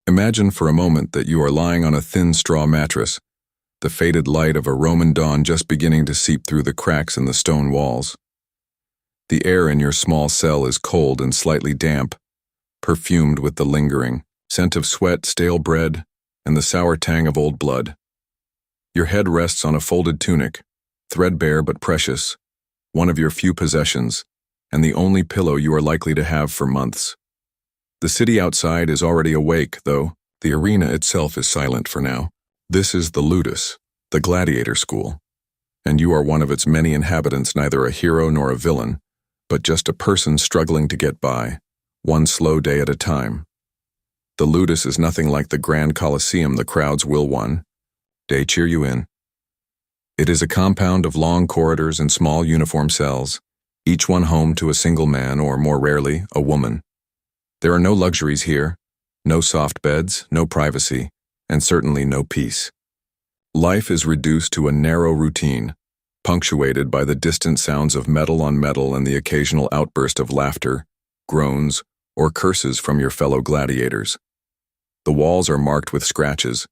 Imagine for a moment that you are lying on a thin straw mattress, the faded light of a Roman dawn just beginning to seep through the cracks in the stone walls. The air in your small cell is cold and slightly damp, perfumed with the lingering scent of sweat, stale bread, and the sour tang of old blood. Your head rests on a folded tunic, threadbare but precious, one of your few possessions, and the only pillow you are likely to have for months. The city outside is already awake, though the arena itself is silent for now. This is the Ludus, the Gladiator school, and you are one of its many inhabitants, neither a hero nor a villain, but just a person struggling to get by, one slow day at a time. The Ludus is nothing like the grand Colosseum the crowds will one day cheer you in. It is a compound of long corridors and small uniform cells, each one home to a single man or, more rarely, a woman. There are no luxuries here, no soft beds, no privacy, and certainly no peace. Life is reduced to a narrow routine, punctuated by the distant sounds of metal on metal and the occasional outburst of laughter, groans, or curses from your fellow gladiators. The walls are marked with scratches,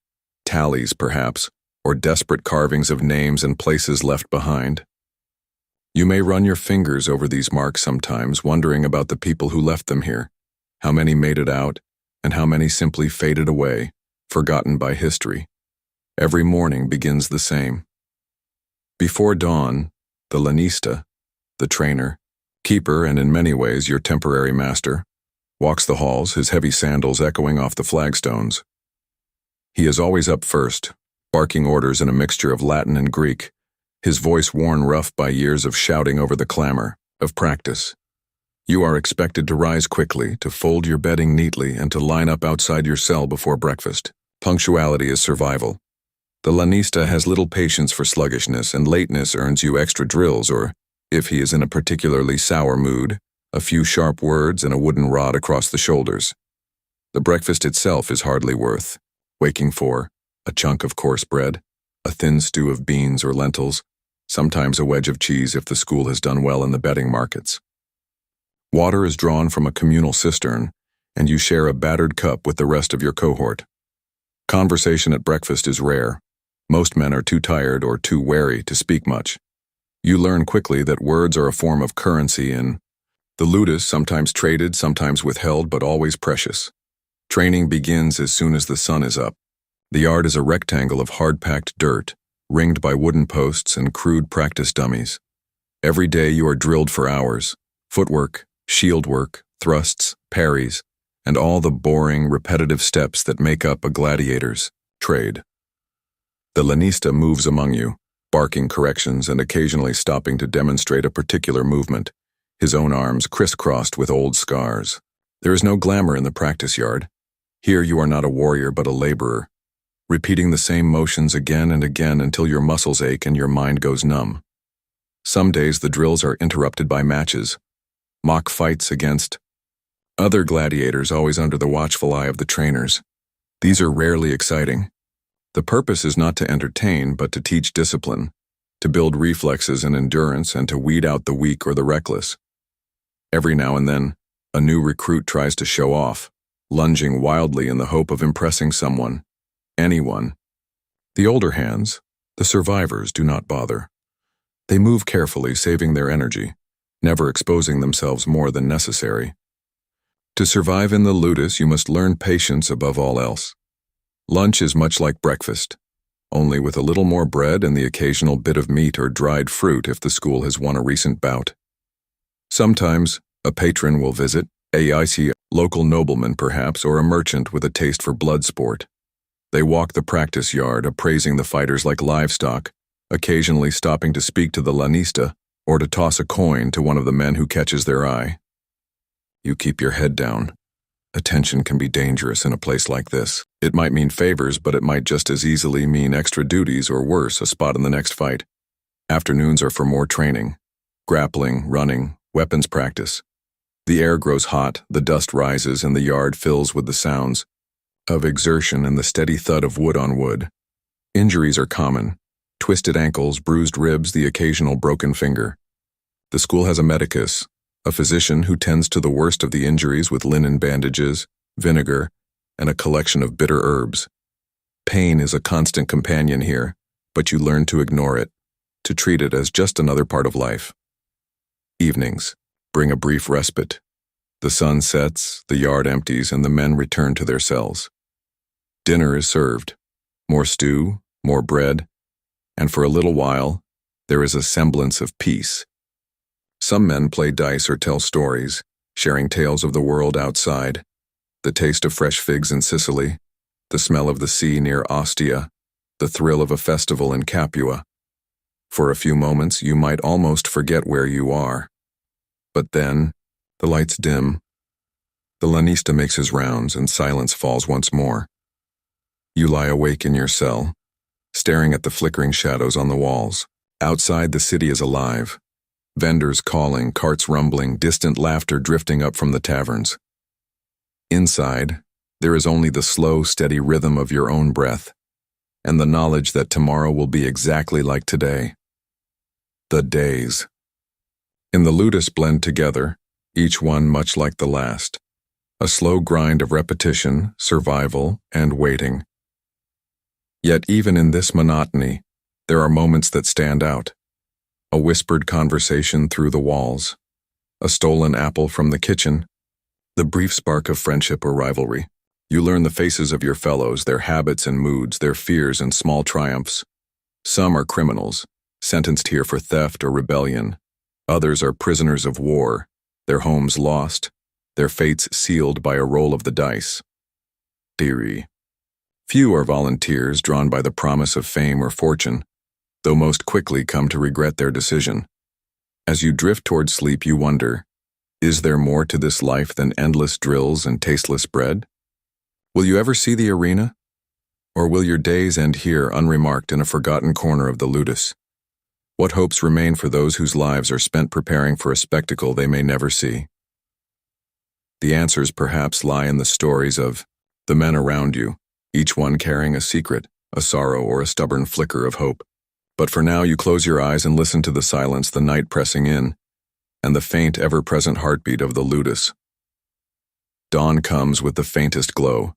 tallies perhaps, or desperate carvings of names and places left behind. You may run your fingers over these marks sometimes, wondering about the people who left them here, how many made it out, and how many simply faded away, forgotten by history. Every morning begins the same. Before dawn, the lanista, the trainer, keeper and in many ways your temporary master, walks the halls, his heavy sandals echoing off the flagstones. He is always up first, barking orders in a mixture of Latin and Greek, his voice worn rough by years of shouting over the clamor of practice. You are expected to rise quickly, to fold your bedding neatly, and to line up outside your cell before breakfast. Punctuality is survival. The lanista has little patience for sluggishness, and lateness earns you extra drills, or, if he is in a particularly sour mood, a few sharp words and a wooden rod across the shoulders. The breakfast itself is hardly worth waking for: a chunk of coarse bread, a thin stew of beans or lentils, sometimes a wedge of cheese if the school has done well in the betting markets. Water is drawn from a communal cistern, and you share a battered cup with the rest of your cohort. Conversation at breakfast is rare. Most men are too tired or too wary to speak much. You learn quickly that words are a form of currency in the Ludus, sometimes traded, sometimes withheld, but always precious. Training begins as soon as the sun is up. The yard is a rectangle of hard-packed dirt, ringed by wooden posts and crude practice dummies. Every day you are drilled for hours: footwork, shield work, thrusts, parries, and all the boring, repetitive steps that make up a gladiator's trade. The lanista moves among you, barking corrections and occasionally stopping to demonstrate a particular movement, his own arms crisscrossed with old scars. There is no glamour in the practice yard. Here you are not a warrior but a laborer, repeating the same motions again and again until your muscles ache and your mind goes numb. Some days the drills are interrupted by matches, mock fights against other gladiators, always under the watchful eye of the trainers. These are rarely exciting. The purpose is not to entertain, but to teach discipline, to build reflexes and endurance, and to weed out the weak or the reckless. Every now and then, a new recruit tries to show off, lunging wildly in the hope of impressing someone, anyone. The older hands, the survivors, do not bother. They move carefully, saving their energy, never exposing themselves more than necessary. To survive in the Ludus, you must learn patience above all else. Lunch is much like breakfast, only with a little more bread and the occasional bit of meat or dried fruit if the school has won a recent bout. Sometimes, a patron will visit, a local nobleman perhaps, or a merchant with a taste for blood sport. They walk the practice yard, appraising the fighters like livestock, occasionally stopping to speak to the lanista or to toss a coin to one of the men who catches their eye. You keep your head down. Attention can be dangerous in a place like this. It might mean favors, but it might just as easily mean extra duties or worse, a spot in the next fight. Afternoons are for more training. Grappling, running, weapons practice. The air grows hot, the dust rises, and the yard fills with the sounds of exertion and the steady thud of wood on wood. Injuries are common. Twisted ankles, bruised ribs, the occasional broken finger. The school has a medicus, a physician who tends to the worst of the injuries with linen bandages, vinegar, and a collection of bitter herbs. Pain is a constant companion here, but you learn to ignore it, to treat it as just another part of life. Evenings bring a brief respite. The sun sets, the yard empties, and the men return to their cells. Dinner is served. More stew, more bread, and for a little while, there is a semblance of peace. Some men play dice or tell stories, sharing tales of the world outside, the taste of fresh figs in Sicily, the smell of the sea near Ostia, the thrill of a festival in Capua. For a few moments, you might almost forget where you are. But then, the lights dim. The lanista makes his rounds and silence falls once more. You lie awake in your cell, staring at the flickering shadows on the walls. Outside, the city is alive. Vendors calling, carts rumbling, distant laughter drifting up from the taverns. Inside, there is only the slow, steady rhythm of your own breath, and the knowledge that tomorrow will be exactly like today. The days. In the ludus blend together, each one much like the last, a slow grind of repetition, survival, and waiting. Yet even in this monotony, there are moments that stand out. A whispered conversation through the walls, a stolen apple from the kitchen, the brief spark of friendship or rivalry. You learn the faces of your fellows, their habits and moods, their fears and small triumphs. Some are criminals, sentenced here for theft or rebellion. Others are prisoners of war, their homes lost, their fates sealed by a roll of the dice. Theory. Few are volunteers drawn by the promise of fame or fortune, though most quickly come to regret their decision. As you drift toward sleep, you wonder, is there more to this life than endless drills and tasteless bread? Will you ever see the arena? Or will your days end here unremarked in a forgotten corner of the ludus? What hopes remain for those whose lives are spent preparing for a spectacle they may never see? The answers perhaps lie in the stories of the men around you, each one carrying a secret, a sorrow, or a stubborn flicker of hope. But for now you close your eyes and listen to the silence, the night pressing in, and the faint, ever-present heartbeat of the ludus. Dawn comes with the faintest glow,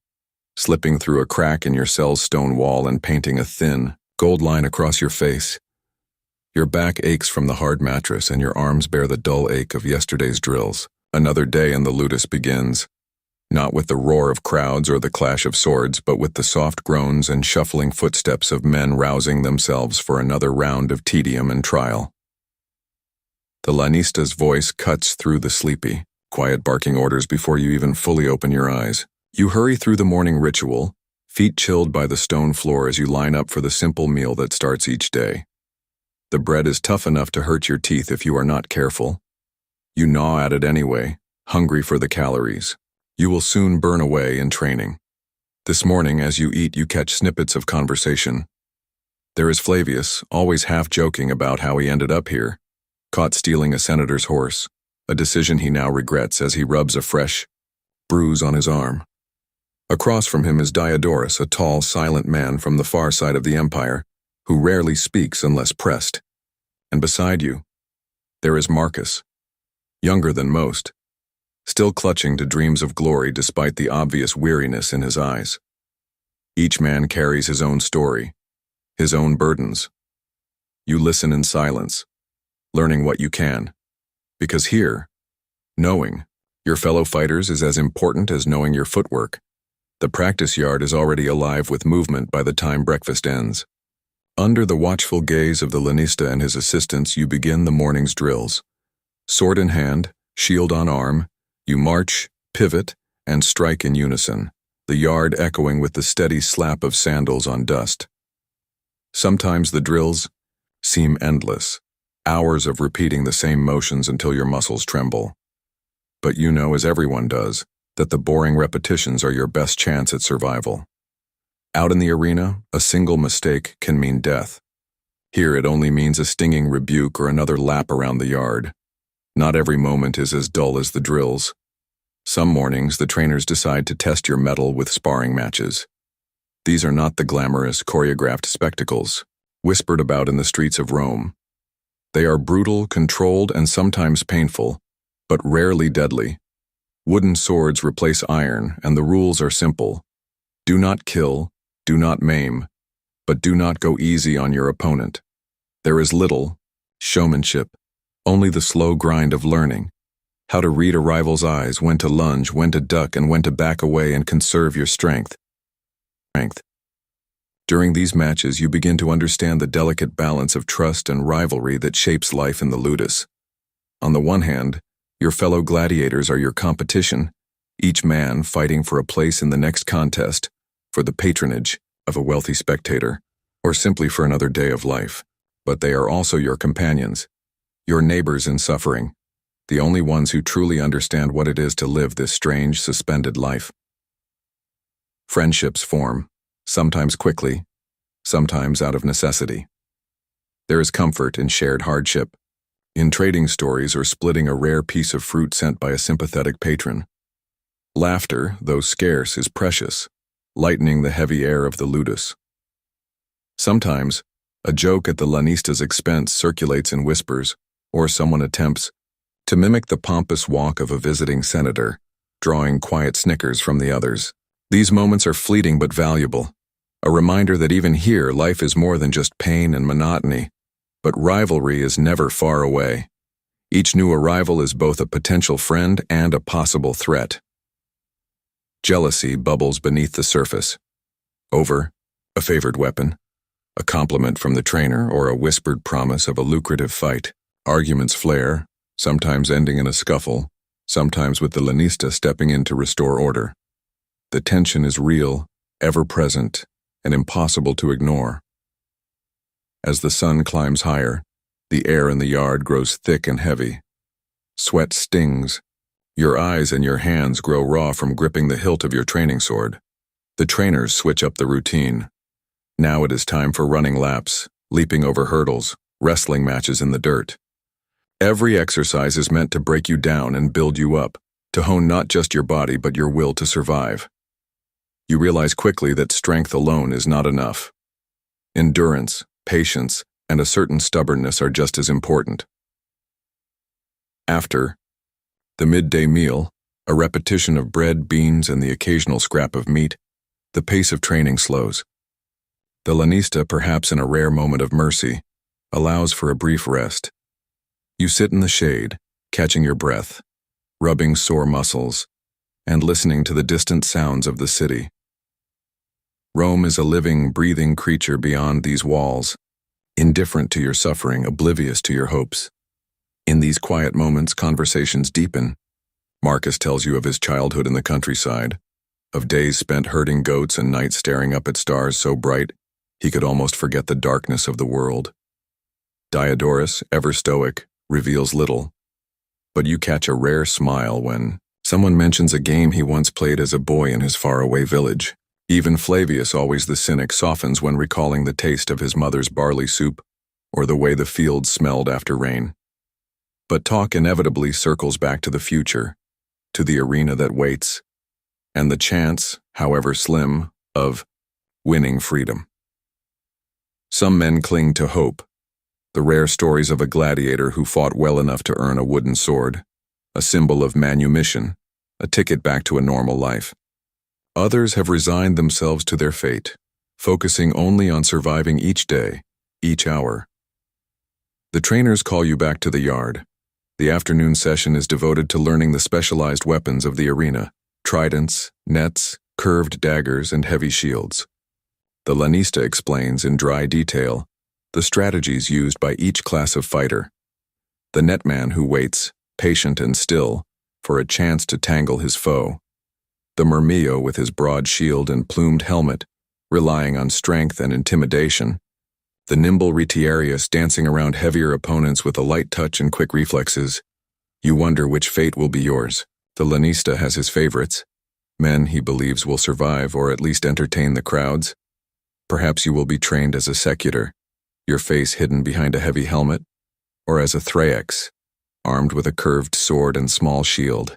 slipping through a crack in your cell's stone wall and painting a thin, gold line across your face. Your back aches from the hard mattress and your arms bear the dull ache of yesterday's drills. Another day in the ludus begins, not with the roar of crowds or the clash of swords, but with the soft groans and shuffling footsteps of men rousing themselves for another round of tedium and trial. The lanista's voice cuts through the sleepy, quiet barking orders before you even fully open your eyes. You hurry through the morning ritual, feet chilled by the stone floor as you line up for the simple meal that starts each day. The bread is tough enough to hurt your teeth if you are not careful. You gnaw at it anyway, hungry for the calories. You will soon burn away in training. This morning, as you eat, you catch snippets of conversation. There is Flavius, always half joking about how he ended up here, caught stealing a senator's horse, a decision he now regrets as he rubs a fresh bruise on his arm. Across from him is Diodorus, a tall, silent man from the far side of the empire, who rarely speaks unless pressed. And beside you, there is Marcus, younger than most, still clutching to dreams of glory despite the obvious weariness in his eyes. Each man carries his own story, his own burdens. You listen in silence, learning what you can, because here, knowing your fellow fighters is as important as knowing your footwork. The practice yard is already alive with movement by the time breakfast ends. Under the watchful gaze of the lanista and his assistants, you begin the morning's drills. Sword in hand, shield on arm, you march, pivot, and strike in unison, the yard echoing with the steady slap of sandals on dust. Sometimes the drills seem endless, hours of repeating the same motions until your muscles tremble. But you know, as everyone does, that the boring repetitions are your best chance at survival. Out in the arena, a single mistake can mean death. Here it only means a stinging rebuke or another lap around the yard. Not every moment is as dull as the drills. Some mornings, the trainers decide to test your mettle with sparring matches. These are not the glamorous, choreographed spectacles, whispered about in the streets of Rome. They are brutal, controlled, and sometimes painful, but rarely deadly. Wooden swords replace iron, and the rules are simple. Do not kill, do not maim, but do not go easy on your opponent. There is little showmanship, only the slow grind of learning. How to read a rival's eyes, when to lunge, when to duck, and when to back away and conserve your strength. During these matches, you begin to understand the delicate balance of trust and rivalry that shapes life in the ludus. On the one hand, your fellow gladiators are your competition, each man fighting for a place in the next contest, for the patronage of a wealthy spectator, or simply for another day of life. But they are also your companions, your neighbors in suffering, the only ones who truly understand what it is to live this strange, suspended life. Friendships form, sometimes quickly, sometimes out of necessity. There is comfort in shared hardship, in trading stories or splitting a rare piece of fruit sent by a sympathetic patron. Laughter, though scarce, is precious, lightening the heavy air of the ludus. Sometimes, a joke at the lanista's expense circulates in whispers, or someone attempts to mimic the pompous walk of a visiting senator, drawing quiet snickers from the others. These moments are fleeting but valuable, a reminder that even here life is more than just pain and monotony, but rivalry is never far away. Each new arrival is both a potential friend and a possible threat. Jealousy bubbles beneath the surface. Over a favored weapon, a compliment from the trainer, or a whispered promise of a lucrative fight. Arguments flare, sometimes ending in a scuffle, sometimes with the lanista stepping in to restore order. The tension is real, ever-present, and impossible to ignore. As the sun climbs higher, the air in the yard grows thick and heavy. Sweat stings. Your eyes and your hands grow raw from gripping the hilt of your training sword. The trainers switch up the routine. Now it is time for running laps, leaping over hurdles, wrestling matches in the dirt. Every exercise is meant to break you down and build you up, to hone not just your body but your will to survive. You realize quickly that strength alone is not enough. Endurance, patience, and a certain stubbornness are just as important. After the midday meal, a repetition of bread, beans, and the occasional scrap of meat, the pace of training slows. The lanista, perhaps in a rare moment of mercy, allows for a brief rest. You sit in the shade, catching your breath, rubbing sore muscles, and listening to the distant sounds of the city. Rome is a living, breathing creature beyond these walls, indifferent to your suffering, oblivious to your hopes. In these quiet moments, conversations deepen. Marcus tells you of his childhood in the countryside, of days spent herding goats and nights staring up at stars so bright he could almost forget the darkness of the world. Diodorus, ever stoic, reveals little, but you catch a rare smile when someone mentions a game he once played as a boy in his faraway village. Even Flavius, always the cynic, softens when recalling the taste of his mother's barley soup or the way the fields smelled after rain. But talk inevitably circles back to the future, to the arena that waits, and the chance, however slim, of winning freedom. Some men cling to hope, the rare stories of a gladiator who fought well enough to earn a wooden sword, a symbol of manumission, a ticket back to a normal life. Others have resigned themselves to their fate, focusing only on surviving each day, each hour. The trainers call you back to the yard. The afternoon session is devoted to learning the specialized weapons of the arena: tridents, nets, curved daggers, and heavy shields. The lanista explains in dry detail the strategies used by each class of fighter. The netman who waits, patient and still, for a chance to tangle his foe. The murmillo with his broad shield and plumed helmet, relying on strength and intimidation. The nimble retiarius dancing around heavier opponents with a light touch and quick reflexes. You wonder which fate will be yours. The lanista has his favorites, men he believes will survive or at least entertain the crowds. Perhaps you will be trained as a secutor, your face hidden behind a heavy helmet, or as a thraex, armed with a curved sword and small shield.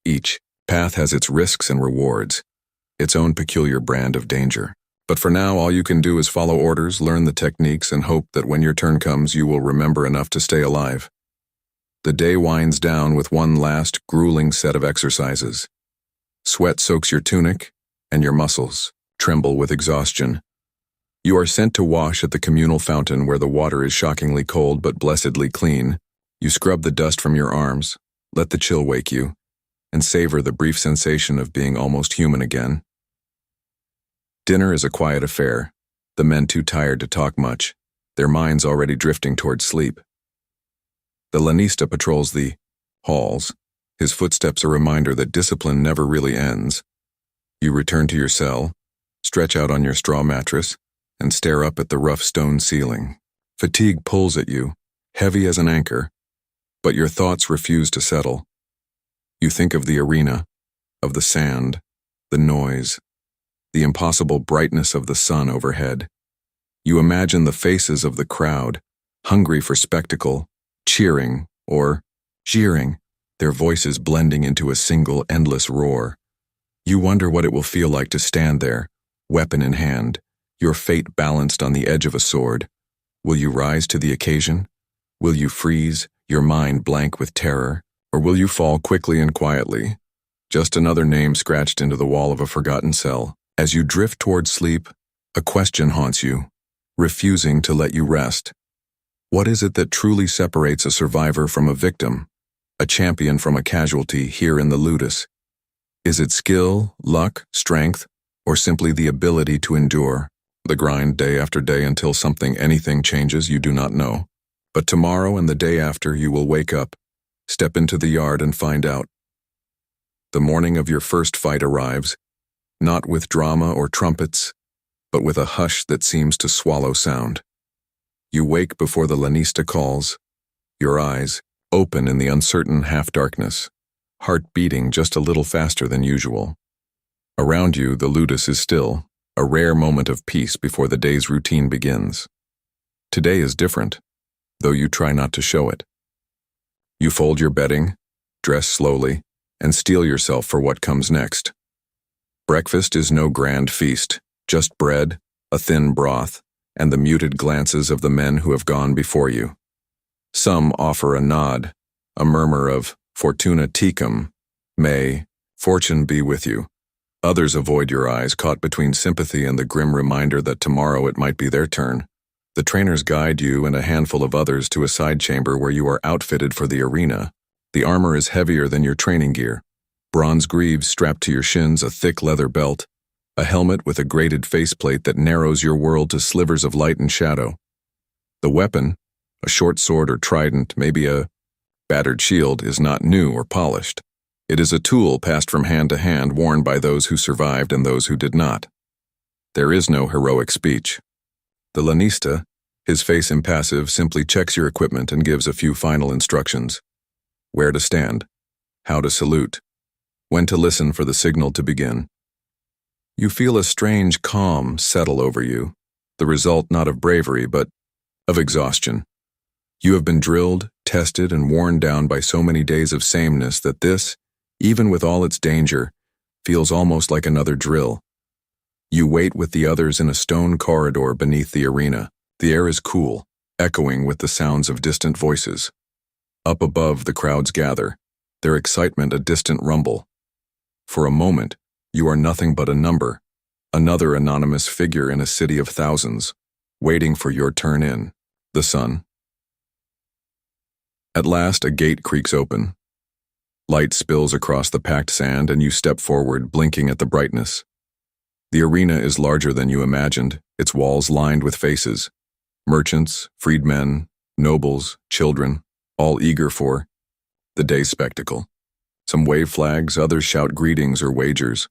Each path has its risks and rewards, its own peculiar brand of danger. But for now, all you can do is follow orders, learn the techniques, and hope that when your turn comes, you will remember enough to stay alive. The day winds down with one last, grueling set of exercises. Sweat soaks your tunic and your muscles. tremble with exhaustion. You are sent to wash at the communal fountain where the water is shockingly cold but blessedly clean. You scrub the dust from your arms, let the chill wake you, and savor the brief sensation of being almost human again. Dinner is a quiet affair, the men too tired to talk much, their minds already drifting towards sleep. The lanista patrols the halls, his footsteps a reminder that discipline never really ends. You return to your cell, stretch out on your straw mattress, and stare up at the rough stone ceiling. Fatigue pulls at you, heavy as an anchor, but your thoughts refuse to settle. You think of the arena, of the sand, the noise, the impossible brightness of the sun overhead. You imagine the faces of the crowd, hungry for spectacle, cheering or jeering, their voices blending into a single endless roar. You wonder what it will feel like to stand there, weapon in hand, your fate balanced on the edge of a sword. Will you rise to the occasion? Will you freeze, your mind blank with terror? Or will you fall quickly and quietly, just another name scratched into the wall of a forgotten cell? As you drift toward sleep, a question haunts you, refusing to let you rest. What is it that truly separates a survivor from a victim, a champion from a casualty here in the ludus? Is it skill, luck, strength, or simply the ability to endure, the grind day after day until anything changes? You do not know. But tomorrow and the day after you will wake up, step into the yard and find out. The morning of your first fight arrives, not with drama or trumpets, but with a hush that seems to swallow sound. You wake before the lanista calls, your eyes open in the uncertain half-darkness, heart beating just a little faster than usual. Around you, the ludus is still, a rare moment of peace before the day's routine begins. Today is different, though you try not to show it. You fold your bedding, dress slowly, and steel yourself for what comes next. Breakfast is no grand feast, just bread, a thin broth, and the muted glances of the men who have gone before you. Some offer a nod, a murmur of Fortuna tecum, may fortune be with you. Others avoid your eyes, caught between sympathy and the grim reminder that tomorrow it might be their turn. The trainers guide you and a handful of others to a side chamber where you are outfitted for the arena. The armor is heavier than your training gear. Bronze greaves strapped to your shins, a thick leather belt, a helmet with a grated faceplate that narrows your world to slivers of light and shadow. The weapon, a short sword or trident, maybe a battered shield, is not new or polished. It is a tool passed from hand to hand, worn by those who survived and those who did not. There is no heroic speech. The lanista, his face impassive, simply checks your equipment and gives a few final instructions. Where to stand, how to salute, when to listen for the signal to begin. You feel a strange calm settle over you, the result not of bravery but of exhaustion. You have been drilled, tested, and worn down by so many days of sameness that this, even with all its danger, feels almost like another drill. You wait with the others in a stone corridor beneath the arena. The air is cool, echoing with the sounds of distant voices. Up above, the crowds gather, their excitement a distant rumble. For a moment, you are nothing but a number, another anonymous figure in a city of thousands, waiting for your turn in. The sun. At last, a gate creaks open. Light spills across the packed sand and you step forward, blinking at the brightness. The arena is larger than you imagined, its walls lined with faces. Merchants, freedmen, nobles, children, all eager for the day's spectacle. Some wave flags, others shout greetings or wagers.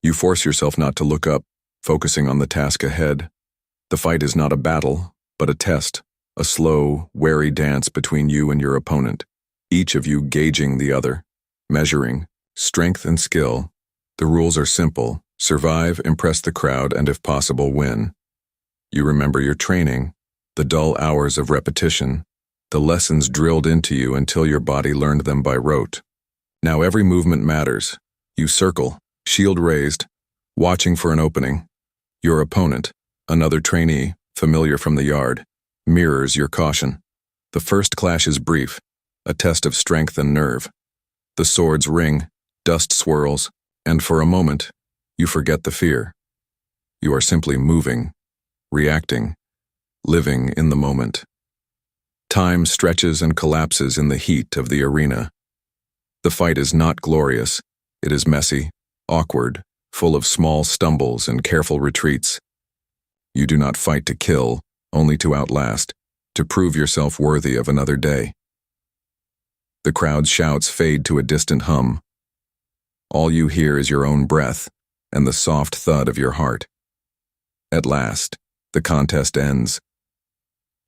You force yourself not to look up, focusing on the task ahead. The fight is not a battle, but a test, a slow, wary dance between you and your opponent, each of you gauging the other, measuring strength and skill. The rules are simple: survive, impress the crowd, and if possible, win. You remember your training, the dull hours of repetition, the lessons drilled into you until your body learned them by rote. Now every movement matters. You circle, shield raised, watching for an opening. Your opponent, another trainee, familiar from the yard, mirrors your caution. The first clash is brief, a test of strength and nerve. The swords ring, dust swirls, and for a moment, you forget the fear. You are simply moving, reacting, living in the moment. Time stretches and collapses in the heat of the arena. The fight is not glorious. It is messy, awkward, full of small stumbles and careful retreats. You do not fight to kill, only to outlast, to prove yourself worthy of another day. The crowd's shouts fade to a distant hum. All you hear is your own breath and the soft thud of your heart. At last, the contest ends.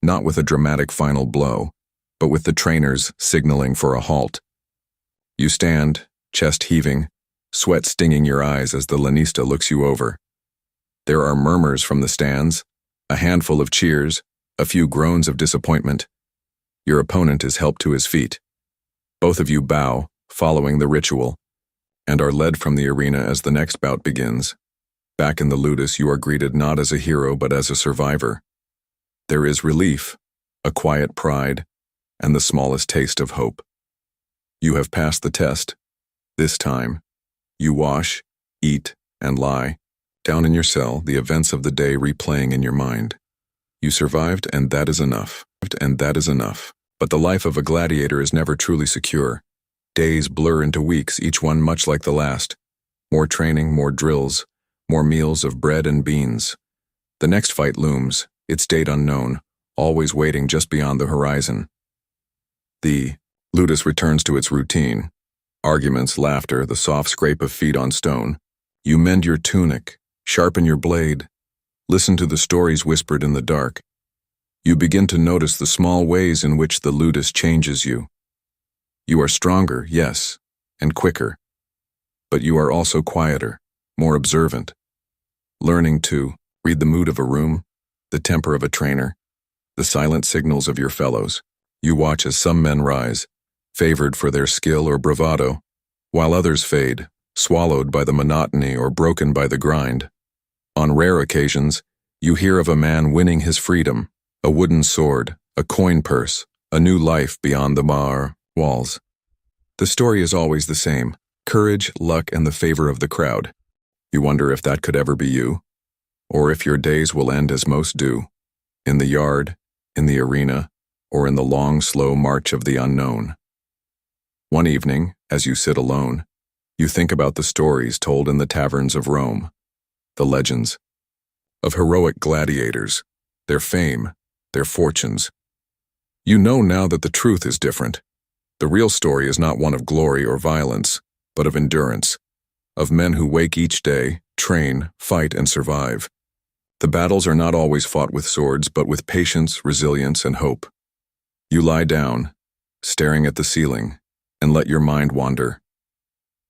Not with a dramatic final blow, but with the trainers signaling for a halt. You stand, chest heaving, sweat stinging your eyes as the lanista looks you over. There are murmurs from the stands, a handful of cheers, a few groans of disappointment. Your opponent is helped to his feet. Both of you bow, following the ritual, and are led from the arena as the next bout begins. Back in the ludus, you are greeted not as a hero but as a survivor. There is relief, a quiet pride, and the smallest taste of hope. You have passed the test. This time, you wash, eat, and lie, down in your cell, the events of the day replaying in your mind. You survived, and that is enough. But the life of a gladiator is never truly secure. Days blur into weeks, each one much like the last. More training, more drills, more meals of bread and beans. The next fight looms, its date unknown, always waiting just beyond the horizon. The ludus returns to its routine. Arguments, laughter, the soft scrape of feet on stone. You mend your tunic, sharpen your blade, listen to the stories whispered in the dark. You begin to notice the small ways in which the ludus changes you. You are stronger, yes, and quicker. But you are also quieter, more observant. Learning to read the mood of a room, the temper of a trainer, the silent signals of your fellows. You watch as some men rise, favored for their skill or bravado, while others fade, swallowed by the monotony or broken by the grind. On rare occasions, you hear of a man winning his freedom, a wooden sword, a coin purse, a new life beyond the walls. The story is always the same: courage, luck, and the favor of the crowd. You wonder if that could ever be you, or if your days will end as most do, in the yard, in the arena, or in the long, slow march of the unknown. One evening, as you sit alone, you think about the stories told in the taverns of Rome, the legends of heroic gladiators, their fame, their fortunes. You know now that the truth is different. The real story is not one of glory or violence, but of endurance, of men who wake each day, train, fight, and survive. The battles are not always fought with swords, but with patience, resilience, and hope. You lie down, staring at the ceiling, and let your mind wander.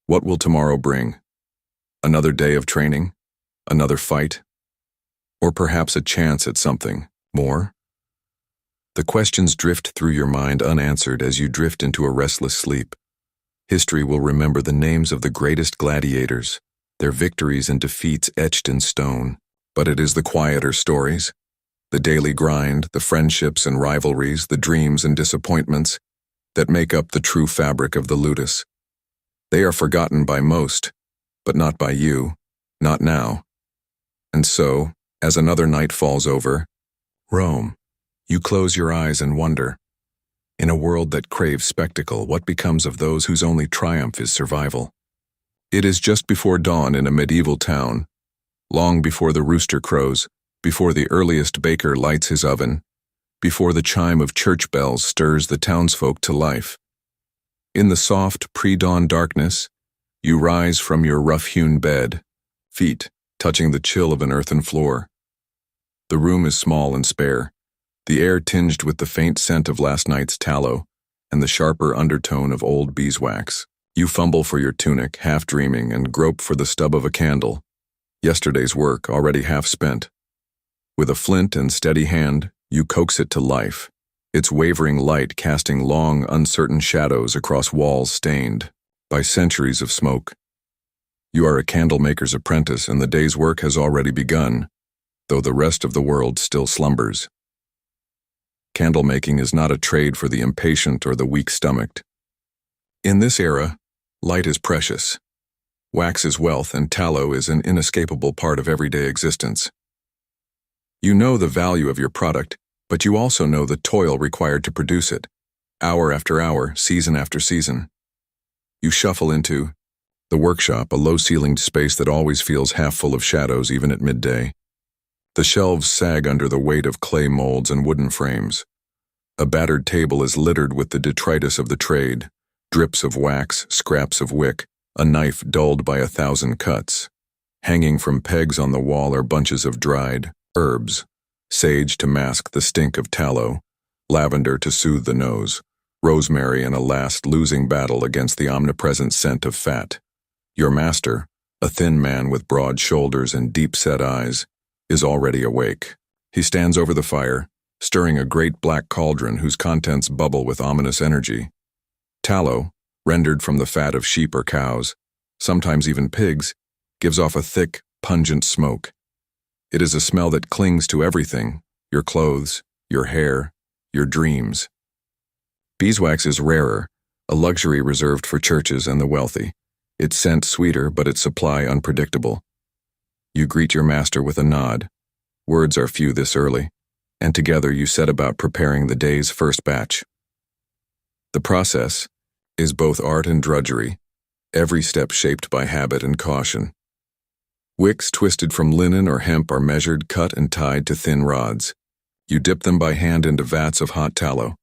What will tomorrow bring? Another day of training? Another fight? Or perhaps a chance at something more? The questions drift through your mind unanswered as you drift into a restless sleep. History will remember the names of the greatest gladiators, their victories and defeats etched in stone. But it is the quieter stories, the daily grind, the friendships and rivalries, the dreams and disappointments, that make up the true fabric of the ludus. They are forgotten by most, but not by you, not now. And so, as another night falls over, Rome, you close your eyes and wonder, in a world that craves spectacle, what becomes of those whose only triumph is survival? It is just before dawn in a medieval town, long before the rooster crows, before the earliest baker lights his oven, before the chime of church bells stirs the townsfolk to life. In the soft, pre-dawn darkness, you rise from your rough-hewn bed, feet touching the chill of an earthen floor. The room is small and spare, the air tinged with the faint scent of last night's tallow and the sharper undertone of old beeswax. You fumble for your tunic, half dreaming, and grope for the stub of a candle, yesterday's work already half spent. With a flint and steady hand, you coax it to life, its wavering light casting long, uncertain shadows across walls stained by centuries of smoke. You are a candlemaker's apprentice, and the day's work has already begun, though the rest of the world still slumbers. Candlemaking is not a trade for the impatient or the weak-stomached. In this era, light is precious. Wax is wealth, and tallow is an inescapable part of everyday existence. You know the value of your product, but you also know the toil required to produce it, hour after hour, season after season. You shuffle into the workshop, a low-ceilinged space that always feels half full of shadows even at midday. The shelves sag under the weight of clay molds and wooden frames. A battered table is littered with the detritus of the trade, drips of wax, scraps of wick, a knife dulled by 1,000 cuts. Hanging from pegs on the wall are bunches of dried herbs, sage to mask the stink of tallow, lavender to soothe the nose, rosemary in a last losing battle against the omnipresent scent of fat. Your master, a thin man with broad shoulders and deep-set eyes, is already awake. He stands over the fire, stirring a great black cauldron whose contents bubble with ominous energy. Tallow, rendered from the fat of sheep or cows, sometimes even pigs, gives off a thick, pungent smoke. It is a smell that clings to everything: your clothes, your hair, your dreams. Beeswax is rarer, a luxury reserved for churches and the wealthy. Its scent sweeter, but its supply unpredictable. You greet your master with a nod. Words are few this early, and together you set about preparing the day's first batch. The process is both art and drudgery, every step shaped by habit and caution. Wicks twisted from linen or hemp are measured, cut, and tied to thin rods. You dip them by hand into vats of hot tallow,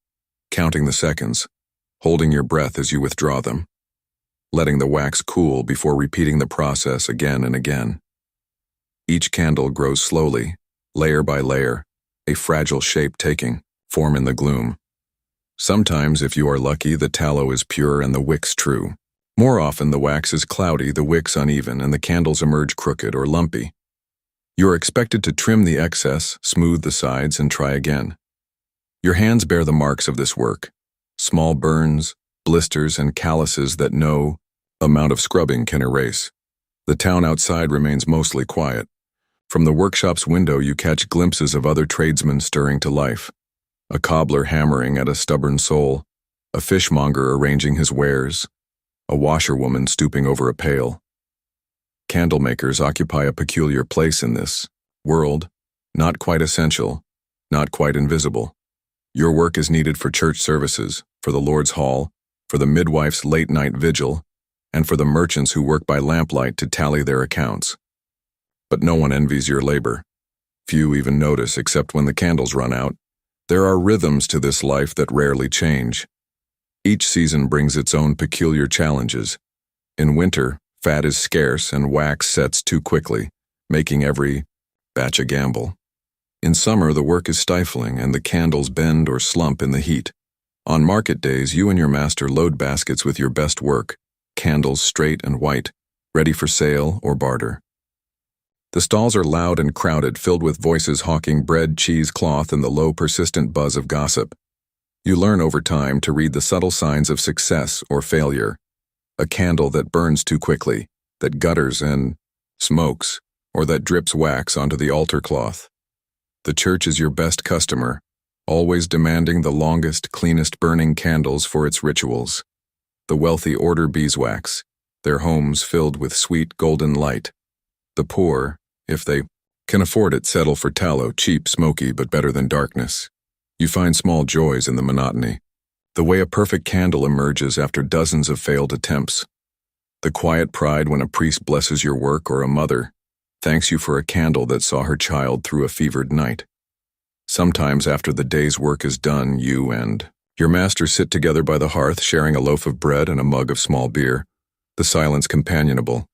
counting the seconds, holding your breath as you withdraw them, letting the wax cool before repeating the process again and again. Each candle grows slowly, layer by layer, a fragile shape taking form in the gloom. Sometimes, if you are lucky, the tallow is pure and the wicks true. More often, the wax is cloudy, the wicks uneven, and the candles emerge crooked or lumpy. You are expected to trim the excess, smooth the sides, and try again. Your hands bear the marks of this work: small burns, blisters, and calluses that no amount of scrubbing can erase. The town outside remains mostly quiet. From the workshop's window you catch glimpses of other tradesmen stirring to life. A cobbler hammering at a stubborn sole, a fishmonger arranging his wares, a washerwoman stooping over a pail. Candlemakers occupy a peculiar place in this world, not quite essential, not quite invisible. Your work is needed for church services, for the Lord's Hall, for the midwife's late-night vigil, and for the merchants who work by lamplight to tally their accounts. But no one envies your labor. Few even notice, except when the candles run out. There are rhythms to this life that rarely change. Each season brings its own peculiar challenges. In winter, fat is scarce and wax sets too quickly, making every batch a gamble. In summer, the work is stifling and the candles bend or slump in the heat. On market days, you and your master load baskets with your best work, candles straight and white, ready for sale or barter. The stalls are loud and crowded, filled with voices hawking bread, cheese, cloth, and the low, persistent buzz of gossip. You learn over time to read the subtle signs of success or failure. A candle that burns too quickly, that gutters and smokes, or that drips wax onto the altar cloth. The church is your best customer, always demanding the longest, cleanest burning candles for its rituals. The wealthy order beeswax, their homes filled with sweet golden light. The poor, if they can afford it, settle for tallow, cheap, smoky, but better than darkness. You find small joys in the monotony. The way a perfect candle emerges after dozens of failed attempts. The quiet pride when a priest blesses your work or a mother thanks you for a candle that saw her child through a fevered night. Sometimes after the day's work is done, you and your master sit together by the hearth, sharing a loaf of bread and a mug of small beer. The silence companionable,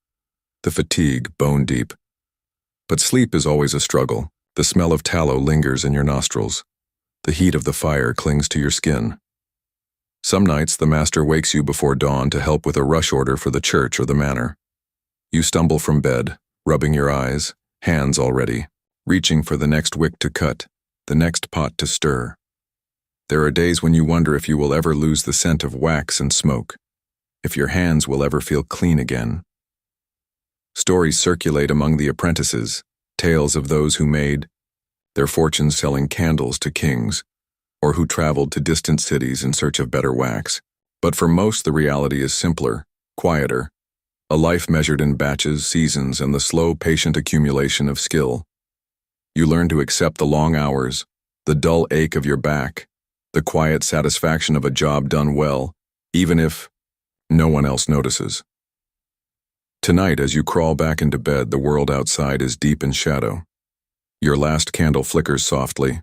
the fatigue bone-deep. But sleep is always a struggle. The smell of tallow lingers in your nostrils. The heat of the fire clings to your skin. Some nights the master wakes you before dawn to help with a rush order for the church or the manor. You stumble from bed, rubbing your eyes, hands already, reaching for the next wick to cut, the next pot to stir. There are days when you wonder if you will ever lose the scent of wax and smoke, if your hands will ever feel clean again. Stories circulate among the apprentices, tales of those who made their fortunes selling candles to kings, or who traveled to distant cities in search of better wax. But for most, the reality is simpler, quieter. a life measured in batches, seasons, and the slow, patient accumulation of skill. You learn to accept the long hours, the dull ache of your back, the quiet satisfaction of a job done well, even if no one else notices. Tonight, as you crawl back into bed, the world outside is deep in shadow. Your last candle flickers softly,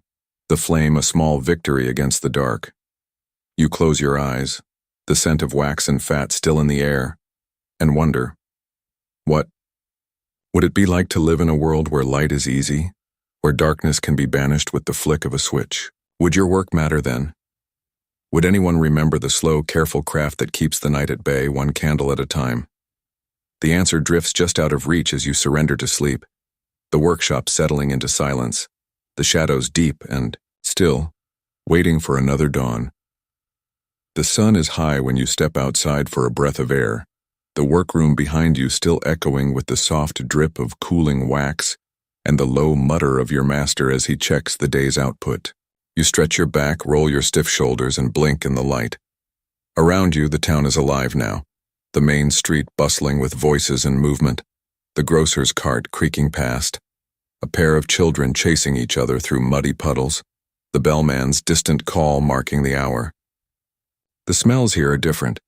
the flame a small victory against the dark. You close your eyes, the scent of wax and fat still in the air, and wonder, what would it be like to live in a world where light is easy, where darkness can be banished with the flick of a switch? Would your work matter then? Would anyone remember the slow, careful craft that keeps the night at bay, one candle at a time? The answer drifts just out of reach as you surrender to sleep, the workshop settling into silence, the shadows deep and still, waiting for another dawn. The sun is high when you step outside for a breath of air, the workroom behind you still echoing with the soft drip of cooling wax and the low mutter of your master as he checks the day's output. You stretch your back, roll your stiff shoulders, and blink in the light. Around you, the town is alive now, the main street bustling with voices and movement, the grocer's cart creaking past, a pair of children chasing each other through muddy puddles, the bellman's distant call marking the hour. The smells here are different,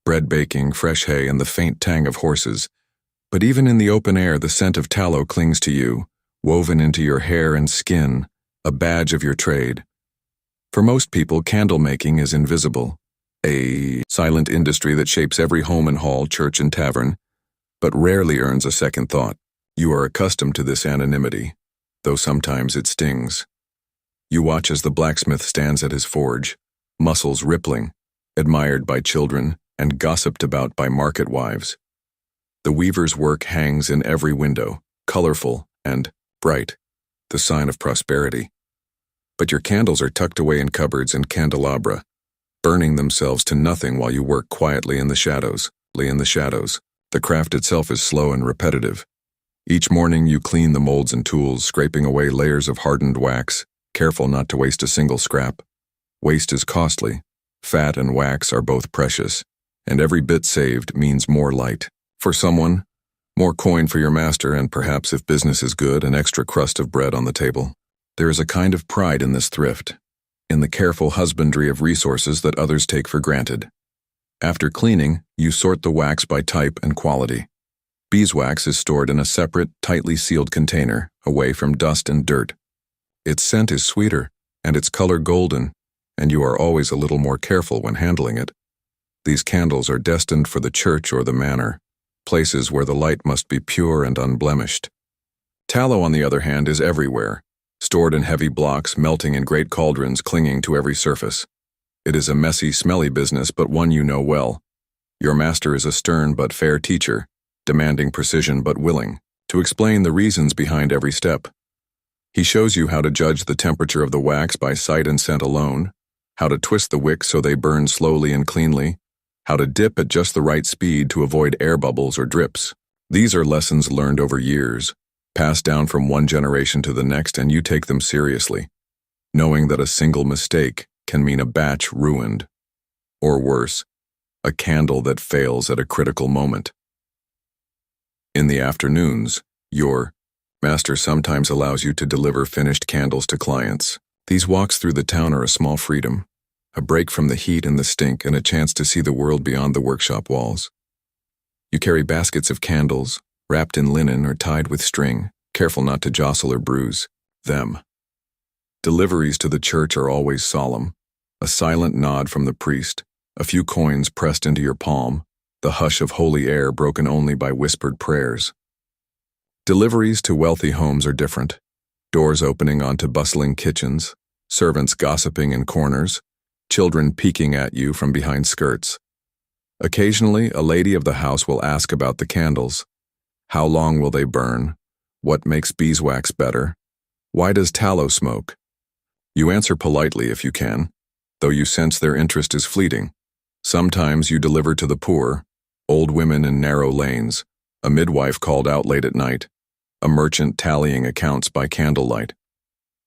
bread baking, fresh hay, and the faint tang of horses, but even in the open air the scent of tallow clings to you, woven into your hair and skin, a badge of your trade. For most people, candle making is invisible, a silent industry that shapes every home and hall, church and tavern, but rarely earns a second thought. You are accustomed to this anonymity, though sometimes it stings. You watch as the blacksmith stands at his forge, muscles rippling, admired by children and gossiped about by market wives. The weaver's work hangs in every window, colorful and bright, the sign of prosperity. But your candles are tucked away in cupboards and candelabra, burning themselves to nothing while you work quietly in the shadows. The craft itself is slow and repetitive. Each morning you clean the molds and tools, scraping away layers of hardened wax, careful not to waste a single scrap. Waste is costly. Fat and wax are both precious, and every bit saved means more light. For someone, more coin for your master, and perhaps, if business is good, an extra crust of bread on the table. There is a kind of pride in this thrift, in the careful husbandry of resources that others take for granted. After cleaning, you sort the wax by type and quality. Beeswax is stored in a separate, tightly sealed container, away from dust and dirt. Its scent is sweeter, and its color golden, and you are always a little more careful when handling it. These candles are destined for the church or the manor, places where the light must be pure and unblemished. Tallow, on the other hand, is everywhere, stored in heavy blocks, melting in great cauldrons, clinging to every surface. It is a messy, smelly business, but one you know well. Your master is a stern but fair teacher, demanding precision but willing to explain the reasons behind every step. He shows you how to judge the temperature of the wax by sight and scent alone, how to twist the wicks so they burn slowly and cleanly, how to dip at just the right speed to avoid air bubbles or drips. These are lessons learned over years, passed down from one generation to the next, and you take them seriously, knowing that a single mistake can mean a batch ruined, or worse, a candle that fails at a critical moment. In the afternoons, your master sometimes allows you to deliver finished candles to clients. These walks through the town are a small freedom, a break from the heat and the stink, and a chance to see the world beyond the workshop walls. You carry baskets of candles, wrapped in linen or tied with string, careful not to jostle or bruise them. Deliveries to the church are always solemn, a silent nod from the priest, a few coins pressed into your palm, the hush of holy air broken only by whispered prayers. Deliveries to wealthy homes are different, doors opening onto bustling kitchens, servants gossiping in corners, children peeking at you from behind skirts. Occasionally, a lady of the house will ask about the candles. How long will they burn? What makes beeswax better? Why does tallow smoke? You answer politely if you can, though you sense their interest is fleeting. Sometimes you deliver to the poor, old women in narrow lanes, a midwife called out late at night, a merchant tallying accounts by candlelight.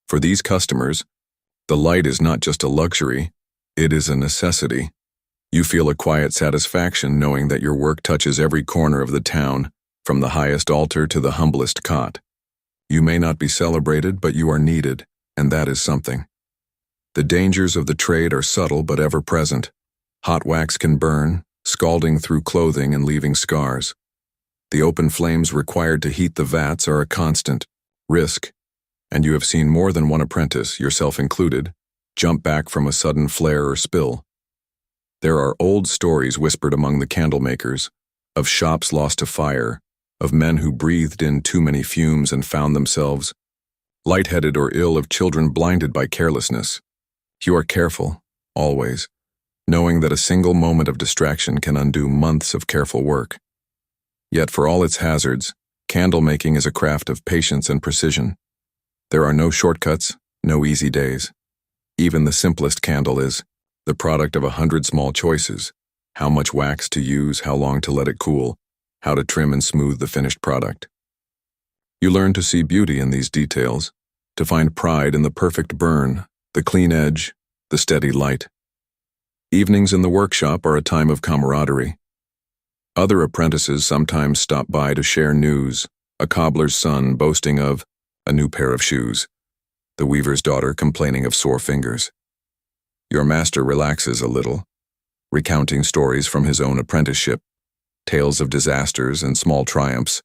For these customers, the light is not just a luxury, it is a necessity. You feel a quiet satisfaction knowing that your work touches every corner of the town, from the highest altar to the humblest cot. You may not be celebrated, but you are needed, and that is something. The dangers of the trade are subtle but ever present. Hot wax can burn, scalding through clothing and leaving scars. The open flames required to heat the vats are a constant risk, and you have seen more than one apprentice, yourself included, jump back from a sudden flare or spill. There are old stories whispered among the candle makers, of shops lost to fire, of men who breathed in too many fumes and found themselves lightheaded or ill, of children blinded by carelessness. You are careful, always, knowing that a single moment of distraction can undo months of careful work. Yet for all its hazards, candle making is a craft of patience and precision. There are no shortcuts, no easy days. Even the simplest candle is the product of 100 small choices: how much wax to use, how long to let it cool, how to trim and smooth the finished product. You learn to see beauty in these details, to find pride in the perfect burn, the clean edge, the steady light. Evenings in the workshop are a time of camaraderie. Other apprentices sometimes stop by to share news, a cobbler's son boasting of a new pair of shoes, the weaver's daughter complaining of sore fingers. Your master relaxes a little, recounting stories from his own apprenticeship, tales of disasters and small triumphs,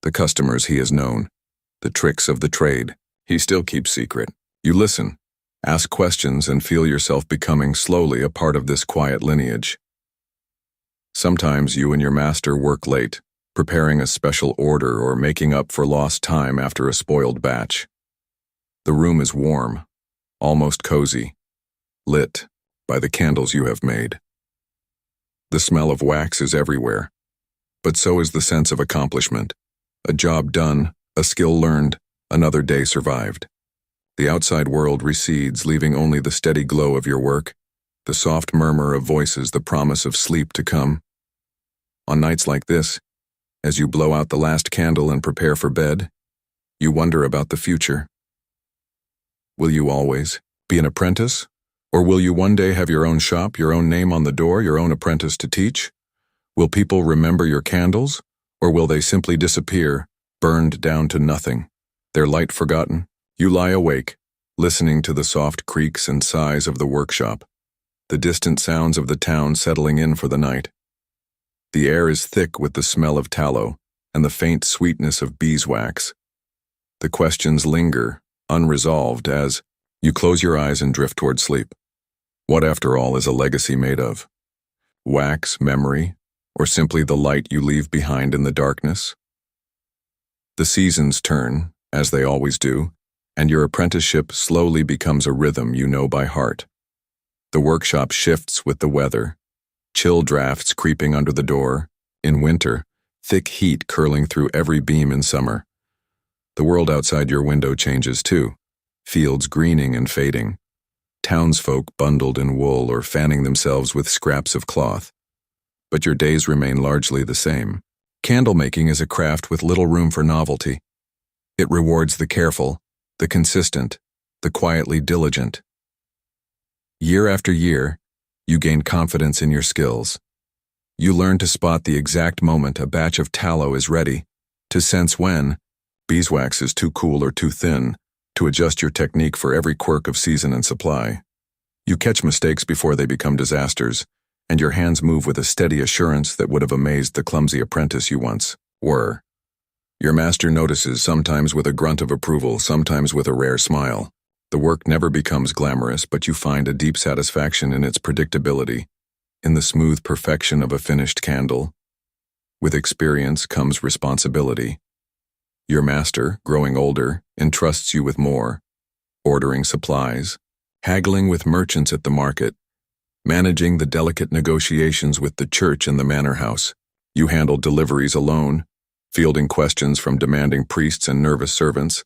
the customers he has known, the tricks of the trade he still keeps secret. You listen, ask questions, and feel yourself becoming slowly a part of this quiet lineage. Sometimes you and your master work late, preparing a special order or making up for lost time after a spoiled batch. The room is warm, almost cozy, lit by the candles you have made. The smell of wax is everywhere, but so is the sense of accomplishment. A job done, a skill learned, another day survived. The outside world recedes, leaving only the steady glow of your work, the soft murmur of voices, the promise of sleep to come. On nights like this, as you blow out the last candle and prepare for bed, you wonder about the future. Will you always be an apprentice? Or will you one day have your own shop, your own name on the door, your own apprentice to teach? Will people remember your candles? Or will they simply disappear, burned down to nothing, their light forgotten? You lie awake, listening to the soft creaks and sighs of the workshop, the distant sounds of the town settling in for the night. The air is thick with the smell of tallow and the faint sweetness of beeswax. The questions linger, unresolved, as you close your eyes and drift toward sleep. What, after all, is a legacy made of? Wax, memory, or simply the light you leave behind in the darkness? The seasons turn, as they always do, and your apprenticeship slowly becomes a rhythm you know by heart. The workshop shifts with the weather, chill drafts creeping under the door. In winter, thick heat curling through every beam. In summer, the world outside your window changes too, fields greening and fading, townsfolk bundled in wool or fanning themselves with scraps of cloth. But your days remain largely the same. Candle making is a craft with little room for novelty. It rewards the careful, the consistent, the quietly diligent. Year after year, you gain confidence in your skills. You learn to spot the exact moment a batch of tallow is ready, to sense when beeswax is too cool or too thin, to adjust your technique for every quirk of season and supply. You catch mistakes before they become disasters, and your hands move with a steady assurance that would have amazed the clumsy apprentice you once were. Your master notices, sometimes with a grunt of approval, sometimes with a rare smile. The work never becomes glamorous, but you find a deep satisfaction in its predictability, in the smooth perfection of a finished candle. With experience comes responsibility. Your master, growing older, entrusts you with more, ordering supplies, haggling with merchants at the market, managing the delicate negotiations with the church and the manor house. You handle deliveries alone, fielding questions from demanding priests and nervous servants,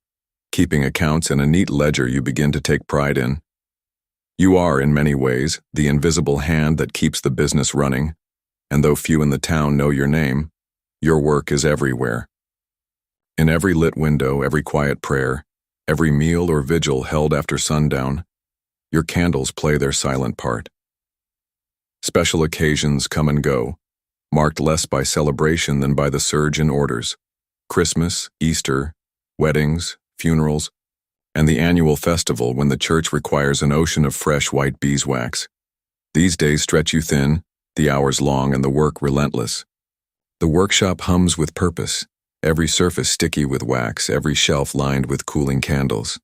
keeping accounts and a neat ledger you begin to take pride in. You are, in many ways, the invisible hand that keeps the business running, and though few in the town know your name, your work is everywhere. In every lit window, every quiet prayer, every meal or vigil held after sundown, your candles play their silent part. Special occasions come and go, marked less by celebration than by the surge in orders. Christmas, Easter, weddings, funerals, and the annual festival when the church requires an ocean of fresh white beeswax. These days stretch you thin, the hours long and the work relentless. The workshop hums with purpose, every surface sticky with wax, every shelf lined with cooling candles.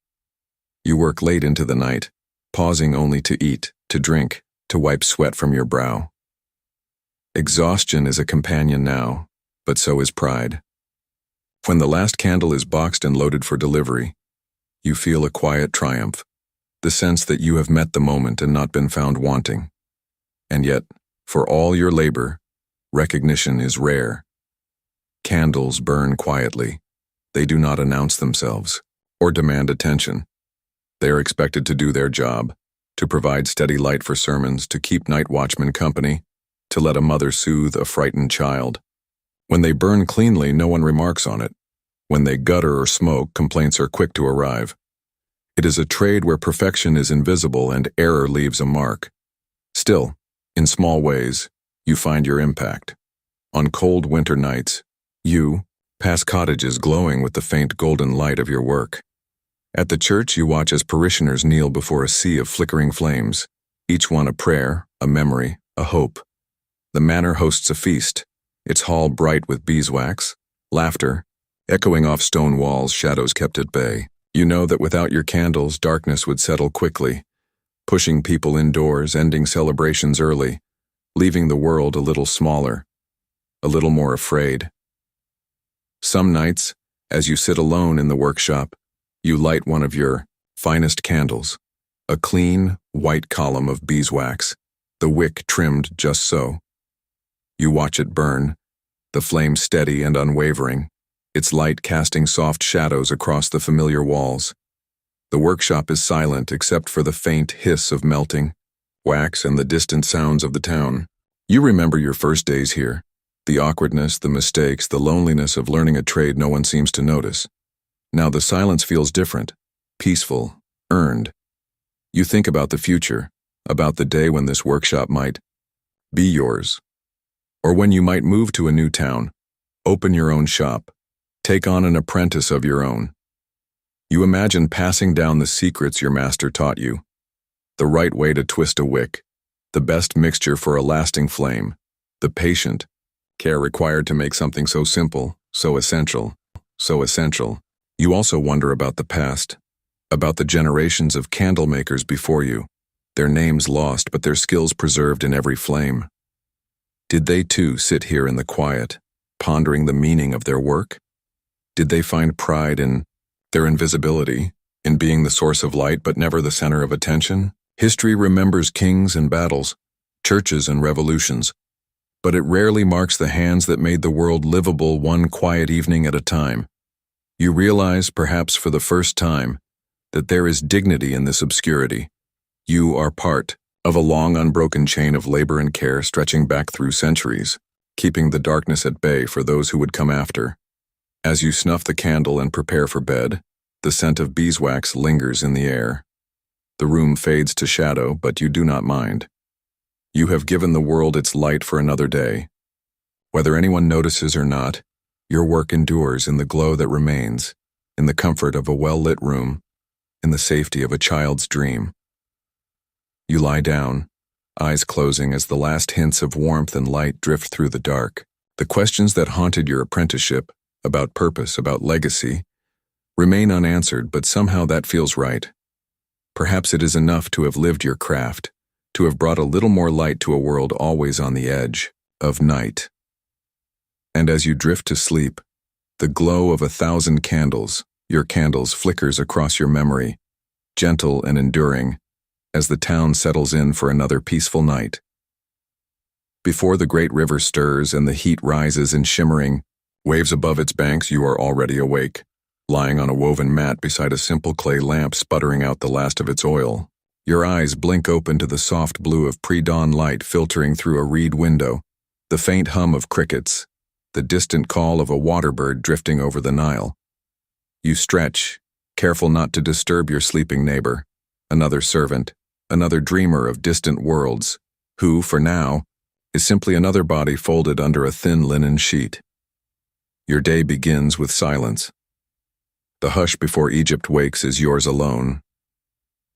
You work late into the night, pausing only to eat, to drink, to wipe sweat from your brow. Exhaustion is a companion now, but so is pride. When the last candle is boxed and loaded for delivery, you feel a quiet triumph, the sense that you have met the moment and not been found wanting. And yet, for all your labor, recognition is rare. Candles burn quietly. They do not announce themselves or demand attention. They are expected to do their job, to provide steady light for sermons, to keep night watchmen company, to let a mother soothe a frightened child. When they burn cleanly, no one remarks on it. When they gutter or smoke, complaints are quick to arrive. It is a trade where perfection is invisible and error leaves a mark. Still, in small ways, you find your impact. On cold winter nights, you pass cottages glowing with the faint golden light of your work. At the church, you watch as parishioners kneel before a sea of flickering flames, each one a prayer, a memory, a hope. The manor hosts a feast, its hall bright with beeswax, laughter, echoing off stone walls, shadows kept at bay. You know that without your candles, darkness would settle quickly, pushing people indoors, ending celebrations early, leaving the world a little smaller, a little more afraid. Some nights, as you sit alone in the workshop, you light one of your finest candles, a clean, white column of beeswax, the wick trimmed just so. You watch it burn, the flame steady and unwavering, its light casting soft shadows across the familiar walls. The workshop is silent except for the faint hiss of melting wax and the distant sounds of the town. You remember your first days here, the awkwardness, the mistakes, the loneliness of learning a trade no one seems to notice. Now the silence feels different, peaceful, earned. You think about the future, about the day when this workshop might be yours, or when you might move to a new town, open your own shop, take on an apprentice of your own. You imagine passing down the secrets your master taught you, the right way to twist a wick, the best mixture for a lasting flame, the patient care required to make something so simple, so essential, so essential. You also wonder about the past, about the generations of candle makers before you, their names lost but their skills preserved in every flame. Did they too sit here in the quiet, pondering the meaning of their work? Did they find pride in their invisibility, in being the source of light but never the center of attention? History remembers kings and battles, churches and revolutions, but it rarely marks the hands that made the world livable one quiet evening at a time. You realize, perhaps for the first time, that there is dignity in this obscurity. You are part of a long unbroken chain of labor and care stretching back through centuries, keeping the darkness at bay for those who would come after. As you snuff the candle and prepare for bed, the scent of beeswax lingers in the air. The room fades to shadow, but you do not mind. You have given the world its light for another day. Whether anyone notices or not, your work endures in the glow that remains, in the comfort of a well-lit room, in the safety of a child's dream. You lie down, eyes closing as the last hints of warmth and light drift through the dark. The questions that haunted your apprenticeship, about purpose, about legacy, remain unanswered, but somehow that feels right. Perhaps it is enough to have lived your craft, to have brought a little more light to a world always on the edge of night. And as you drift to sleep, the glow of 1,000 candles, your candles, flickers across your memory, gentle and enduring, as the town settles in for another peaceful night. Before the great river stirs and the heat rises in shimmering waves above its banks, you are already awake, lying on a woven mat beside a simple clay lamp sputtering out the last of its oil. Your eyes blink open to the soft blue of pre-dawn light filtering through a reed window, the faint hum of crickets, the distant call of a water bird drifting over the Nile. You stretch, careful not to disturb your sleeping neighbor, another servant, another dreamer of distant worlds, who, for now, is simply another body folded under a thin linen sheet. Your day begins with silence. The hush before Egypt wakes is yours alone.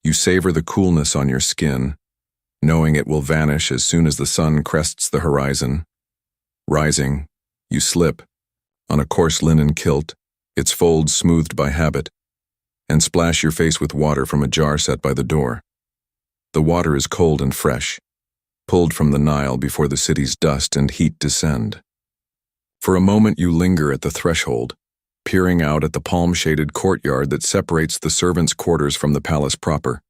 You savor the coolness on your skin, knowing it will vanish as soon as the sun crests the horizon. Rising, you slip, on a coarse linen kilt, its folds smoothed by habit, and splash your face with water from a jar set by the door. The water is cold and fresh, pulled from the Nile before the city's dust and heat descend. For a moment you linger at the threshold, peering out at the palm-shaded courtyard that separates the servants' quarters from the palace proper.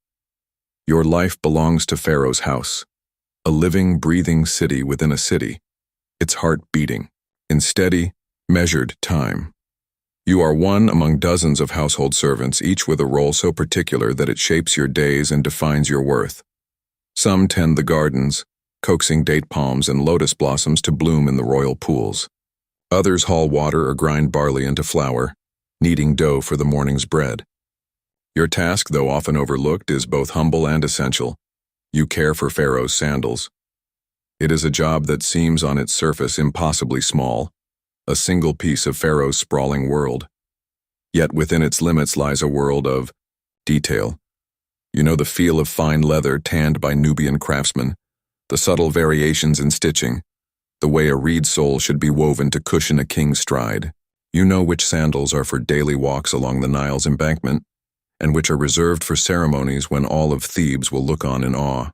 Your life belongs to Pharaoh's house, a living, breathing city within a city, its heart beating, in steady, measured time. You are one among dozens of household servants, each with a role so particular that it shapes your days and defines your worth. Some tend the gardens, coaxing date palms and lotus blossoms to bloom in the royal pools. Others haul water or grind barley into flour, kneading dough for the morning's bread. Your task, though often overlooked, is both humble and essential. You care for Pharaoh's sandals. It is a job that seems on its surface impossibly small, a single piece of Pharaoh's sprawling world. Yet within its limits lies a world of detail. You know the feel of fine leather tanned by Nubian craftsmen, the subtle variations in stitching, the way a reed sole should be woven to cushion a king's stride. You know which sandals are for daily walks along the Nile's embankment, and which are reserved for ceremonies when all of Thebes will look on in awe.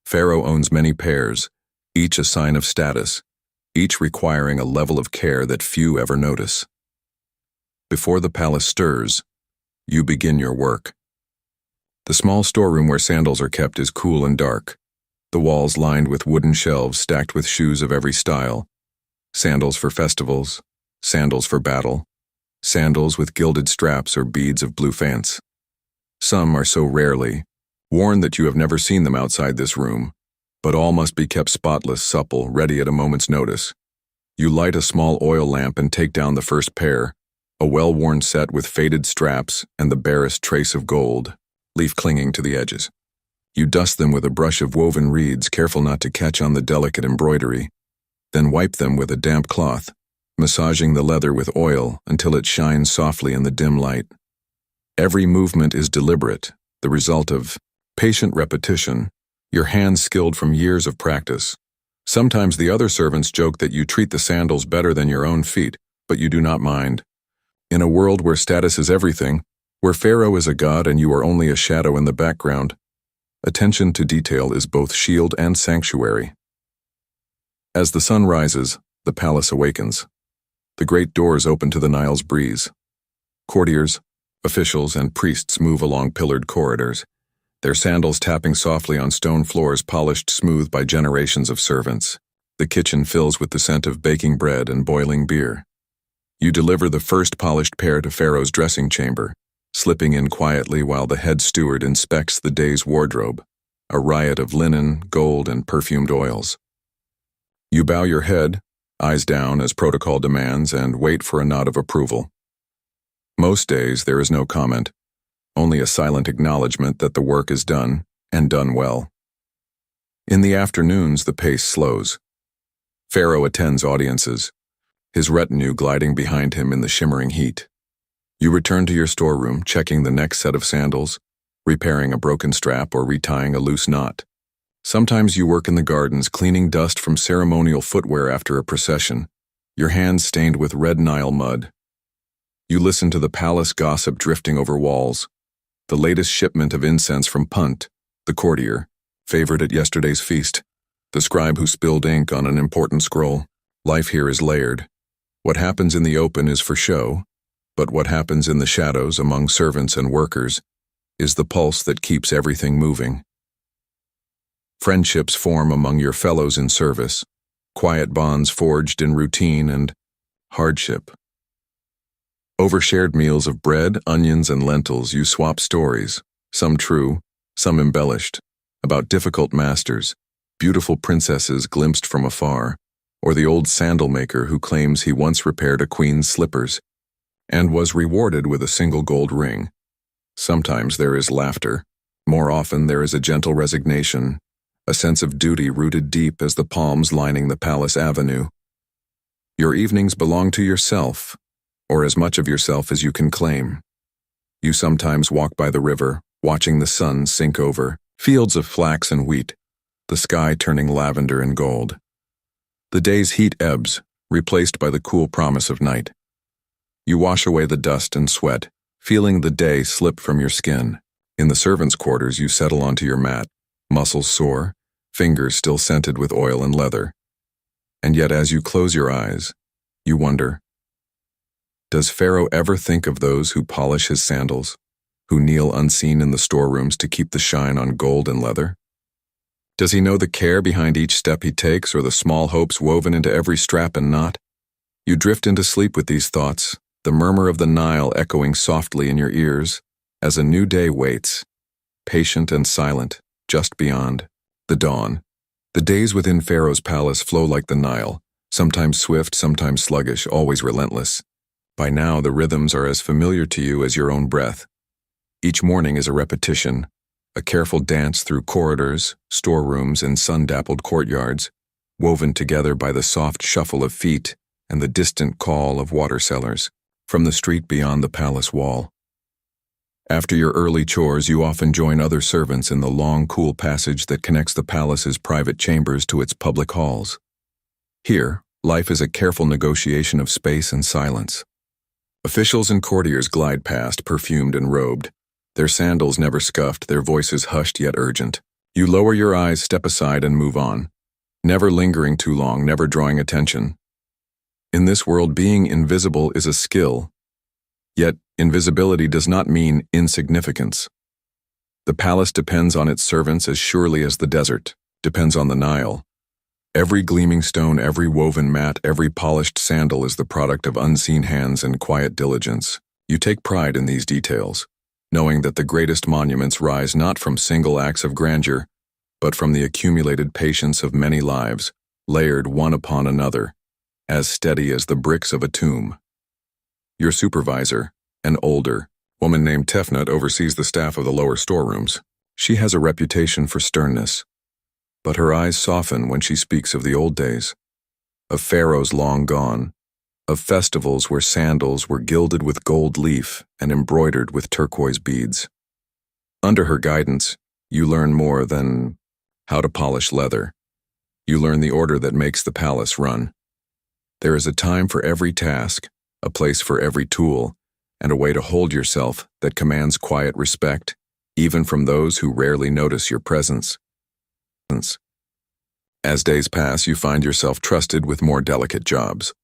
Pharaoh owns many pairs, each a sign of status, each requiring a level of care that few ever notice. Before the palace stirs, you begin your work. The small storeroom where sandals are kept is cool and dark, the walls lined with wooden shelves stacked with shoes of every style, sandals for festivals, sandals for battle, sandals with gilded straps or beads of blue faience. Some are so rarely worn that you have never seen them outside this room, but all must be kept spotless, supple, ready at a moment's notice. You light a small oil lamp and take down the first pair, a well-worn set with faded straps and the barest trace of gold, leaf clinging to the edges. You dust them with a brush of woven reeds, careful not to catch on the delicate embroidery, then wipe them with a damp cloth, massaging the leather with oil until it shines softly in the dim light. Every movement is deliberate, the result of patient repetition, your hands skilled from years of practice. Sometimes the other servants joke that you treat the sandals better than your own feet, but you do not mind. In a world where status is everything, where Pharaoh is a god and you are only a shadow in the background, attention to detail is both shield and sanctuary. As the sun rises, the palace awakens. The great doors open to the Nile's breeze. Courtiers, officials, and priests move along pillared corridors, their sandals tapping softly on stone floors polished smooth by generations of servants. The kitchen fills with the scent of baking bread and boiling beer. You deliver the first polished pair to Pharaoh's dressing chamber, slipping in quietly while the head steward inspects the day's wardrobe, a riot of linen, gold, and perfumed oils. You bow your head, eyes down as protocol demands, and wait for a nod of approval. Most days there is no comment, only a silent acknowledgement that the work is done, and done well. In the afternoons the pace slows. Pharaoh attends audiences, his retinue gliding behind him in the shimmering heat. You return to your storeroom, checking the next set of sandals, repairing a broken strap or retying a loose knot. Sometimes you work in the gardens, cleaning dust from ceremonial footwear after a procession, your hands stained with red Nile mud. You listen to the palace gossip drifting over walls, the latest shipment of incense from Punt, the courtier, favored at yesterday's feast, the scribe who spilled ink on an important scroll. Life here is layered. What happens in the open is for show, but what happens in the shadows among servants and workers is the pulse that keeps everything moving. Friendships form among your fellows in service, quiet bonds forged in routine and hardship. Over shared meals of bread, onions, and lentils, you swap stories, some true, some embellished, about difficult masters, beautiful princesses glimpsed from afar, or the old sandal maker who claims he once repaired a queen's slippers and was rewarded with a single gold ring. Sometimes there is laughter. More often there is a gentle resignation, a sense of duty rooted deep as the palms lining the palace avenue. Your evenings belong to yourself, or as much of yourself as you can claim. You sometimes walk by the river, watching the sun sink over fields of flax and wheat, the sky turning lavender and gold. The day's heat ebbs, replaced by the cool promise of night. You wash away the dust and sweat, feeling the day slip from your skin. In the servants' quarters, you settle onto your mat, muscles sore, fingers still scented with oil and leather. And yet as you close your eyes, you wonder, does Pharaoh ever think of those who polish his sandals, who kneel unseen in the storerooms to keep the shine on gold and leather? Does he know the care behind each step he takes, or the small hopes woven into every strap and knot? You drift into sleep with these thoughts, the murmur of the Nile echoing softly in your ears, as a new day waits, patient and silent, just beyond the dawn. The days within Pharaoh's palace flow like the Nile, sometimes swift, sometimes sluggish, always relentless. By now, the rhythms are as familiar to you as your own breath. Each morning is a repetition, a careful dance through corridors, storerooms, and sun-dappled courtyards, woven together by the soft shuffle of feet and the distant call of water sellers from the street beyond the palace wall. After your early chores, you often join other servants in the long, cool passage that connects the palace's private chambers to its public halls. Here, life is a careful negotiation of space and silence. Officials and courtiers glide past, perfumed and robed, their sandals never scuffed, their voices hushed yet urgent. You lower your eyes, step aside, and move on, never lingering too long, never drawing attention. In this world, being invisible is a skill, yet invisibility does not mean insignificance. The palace depends on its servants as surely as the desert depends on the Nile. Every gleaming stone, every woven mat, every polished sandal is the product of unseen hands and quiet diligence. You take pride in these details, knowing that the greatest monuments rise not from single acts of grandeur, but from the accumulated patience of many lives, layered one upon another, as steady as the bricks of a tomb. Your supervisor, an older woman named Tefnut, oversees the staff of the lower storerooms. She has a reputation for sternness, but her eyes soften when she speaks of the old days, of pharaohs long gone, of festivals where sandals were gilded with gold leaf and embroidered with turquoise beads. Under her guidance, you learn more than how to polish leather. You learn the order that makes the palace run. There is a time for every task, a place for every tool, and a way to hold yourself that commands quiet respect, even from those who rarely notice your presence. As days pass, you find yourself trusted with more delicate jobs.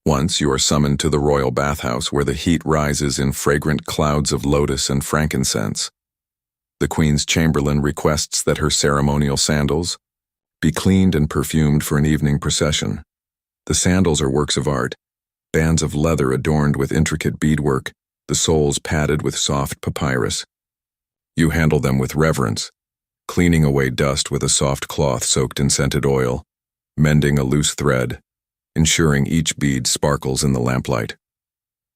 Once you are summoned to the royal bathhouse where the heat rises in fragrant clouds of lotus and frankincense. The queen's chamberlain requests that her ceremonial sandals be cleaned and perfumed for an evening procession. The sandals are works of art, bands of leather adorned with intricate beadwork, the soles padded with soft papyrus. You handle them with reverence, cleaning away dust with a soft cloth soaked in scented oil, mending a loose thread, ensuring each bead sparkles in the lamplight.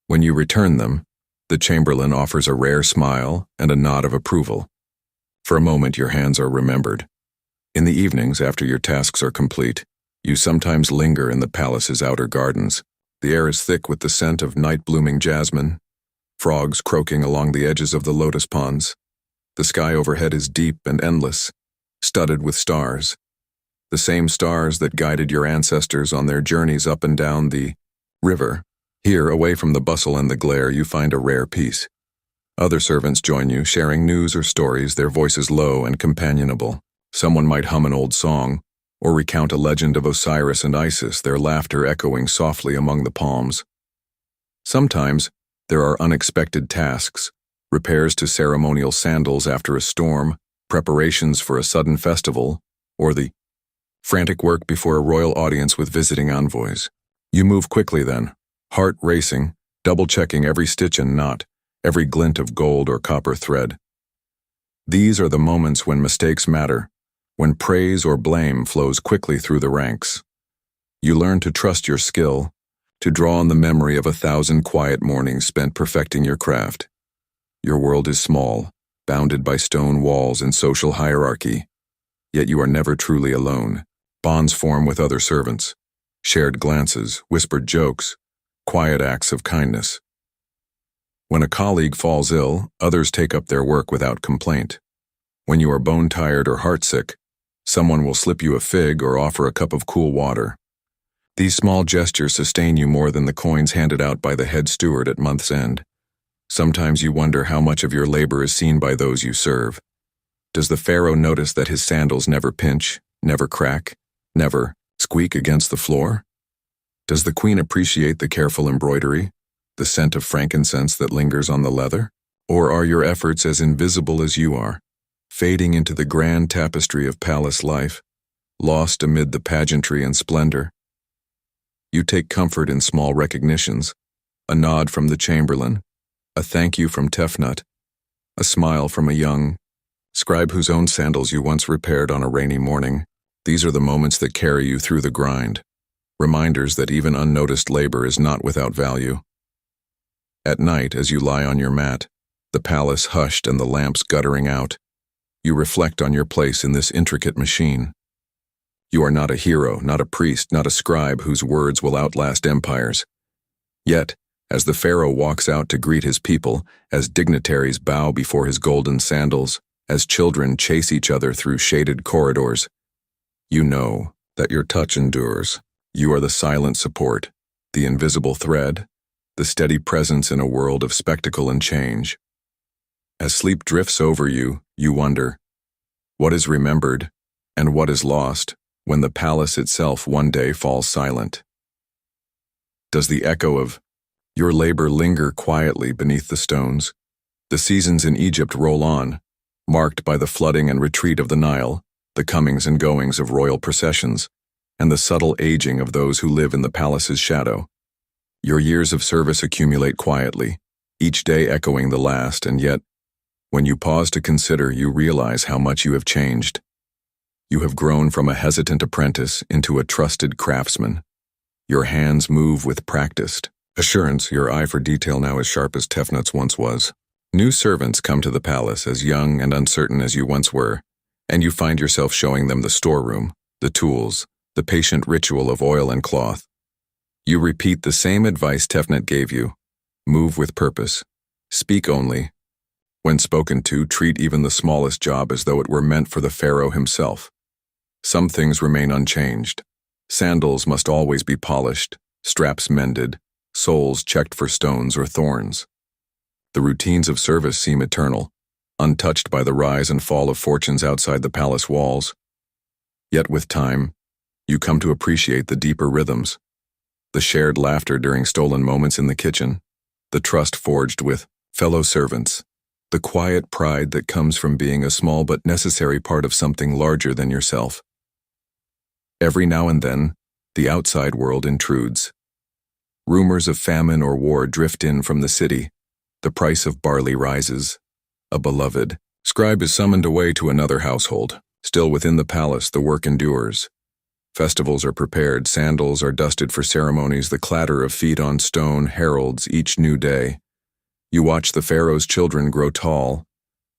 When you return them, the chamberlain offers a rare smile and a nod of approval. For a moment, your hands are remembered. In the evenings, after your tasks are complete, you sometimes linger in the palace's outer gardens. The air is thick with the scent of night-blooming jasmine, frogs croaking along the edges of the lotus ponds. The sky overhead is deep and endless, studded with stars, the same stars that guided your ancestors on their journeys up and down the river. Here, away from the bustle and the glare, you find a rare peace. Other servants join you, sharing news or stories, their voices low and companionable. Someone might hum an old song, or recount a legend of Osiris and Isis, their laughter echoing softly among the palms. Sometimes, there are unexpected tasks, repairs to ceremonial sandals after a storm, preparations for a sudden festival, or the frantic work before a royal audience with visiting envoys. You move quickly then, heart racing, double-checking every stitch and knot, every glint of gold or copper thread. These are the moments when mistakes matter, when praise or blame flows quickly through the ranks. You learn to trust your skill, to draw on the memory of 1,000 quiet mornings spent perfecting your craft. Your world is small, bounded by stone walls and social hierarchy. Yet you are never truly alone. Bonds form with other servants. Shared glances, whispered jokes, quiet acts of kindness. When a colleague falls ill, others take up their work without complaint. When you are bone-tired or heartsick, someone will slip you a fig or offer a cup of cool water. These small gestures sustain you more than the coins handed out by the head steward at month's end. Sometimes you wonder how much of your labor is seen by those you serve. Does the pharaoh notice that his sandals never pinch, never crack, never squeak against the floor? Does the queen appreciate the careful embroidery, the scent of frankincense that lingers on the leather? Or are your efforts as invisible as you are, fading into the grand tapestry of palace life, lost amid the pageantry and splendor? You take comfort in small recognitions, a nod from the chamberlain, a thank you from Tefnut, a smile from a young scribe whose own sandals you once repaired on a rainy morning. These are the moments that carry you through the grind, reminders that even unnoticed labor is not without value. At night, as you lie on your mat, the palace hushed and the lamps guttering out, you reflect on your place in this intricate machine. You are not a hero, not a priest, not a scribe whose words will outlast empires. Yet, as the pharaoh walks out to greet his people, as dignitaries bow before his golden sandals, as children chase each other through shaded corridors, you know that your touch endures. You are the silent support, the invisible thread, the steady presence in a world of spectacle and change. As sleep drifts over you, you wonder, what is remembered and what is lost when the palace itself one day falls silent? Does the echo of your labor linger quietly beneath the stones? The seasons in Egypt roll on, marked by the flooding and retreat of the Nile, the comings and goings of royal processions, and the subtle aging of those who live in the palace's shadow. Your years of service accumulate quietly, each day echoing the last, and yet, when you pause to consider, you realize how much you have changed. You have grown from a hesitant apprentice into a trusted craftsman. Your hands move with practiced assurance, your eye for detail now as sharp as Tefnut's once was. New servants come to the palace as young and uncertain as you once were, and you find yourself showing them the storeroom, the tools, the patient ritual of oil and cloth. You repeat the same advice Tefnut gave you: move with purpose, speak only. When spoken to, treat even the smallest job as though it were meant for the pharaoh himself. Some things remain unchanged. Sandals must always be polished, straps mended, soles checked for stones or thorns. The routines of service seem eternal, untouched by the rise and fall of fortunes outside the palace walls. Yet with time, you come to appreciate the deeper rhythms, the shared laughter during stolen moments in the kitchen, the trust forged with fellow servants, the quiet pride that comes from being a small but necessary part of something larger than yourself. Every now and then, the outside world intrudes. Rumors of famine or war drift in from the city. The price of barley rises. A beloved scribe is summoned away to another household. Still within the palace, the work endures. Festivals are prepared, sandals are dusted for ceremonies, the clatter of feet on stone heralds each new day. You watch the pharaoh's children grow tall,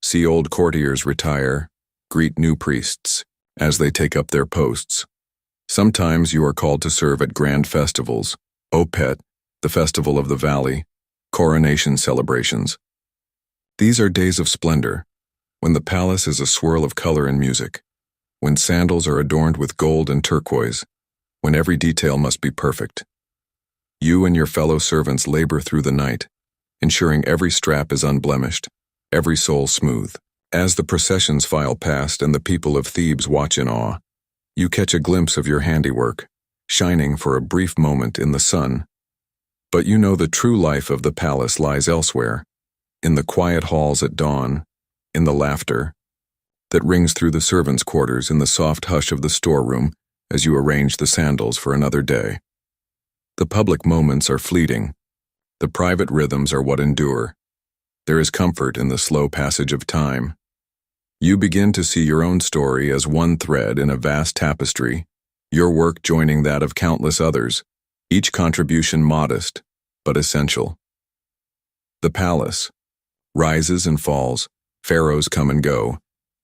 see old courtiers retire, greet new priests as they take up their posts. Sometimes you are called to serve at grand festivals, Opet, the Festival of the Valley, coronation celebrations. These are days of splendor, when the palace is a swirl of color and music, when sandals are adorned with gold and turquoise, when every detail must be perfect. You and your fellow servants labor through the night, ensuring every strap is unblemished, every sole smooth. As the processions file past and the people of Thebes watch in awe, you catch a glimpse of your handiwork, shining for a brief moment in the sun. But you know the true life of the palace lies elsewhere, in the quiet halls at dawn, in the laughter that rings through the servants' quarters, in the soft hush of the storeroom as you arrange the sandals for another day. The public moments are fleeting. The private rhythms are what endure. There is comfort in the slow passage of time. You begin to see your own story as one thread in a vast tapestry, your work joining that of countless others, each contribution modest, but essential. The palace rises and falls, pharaohs come and go,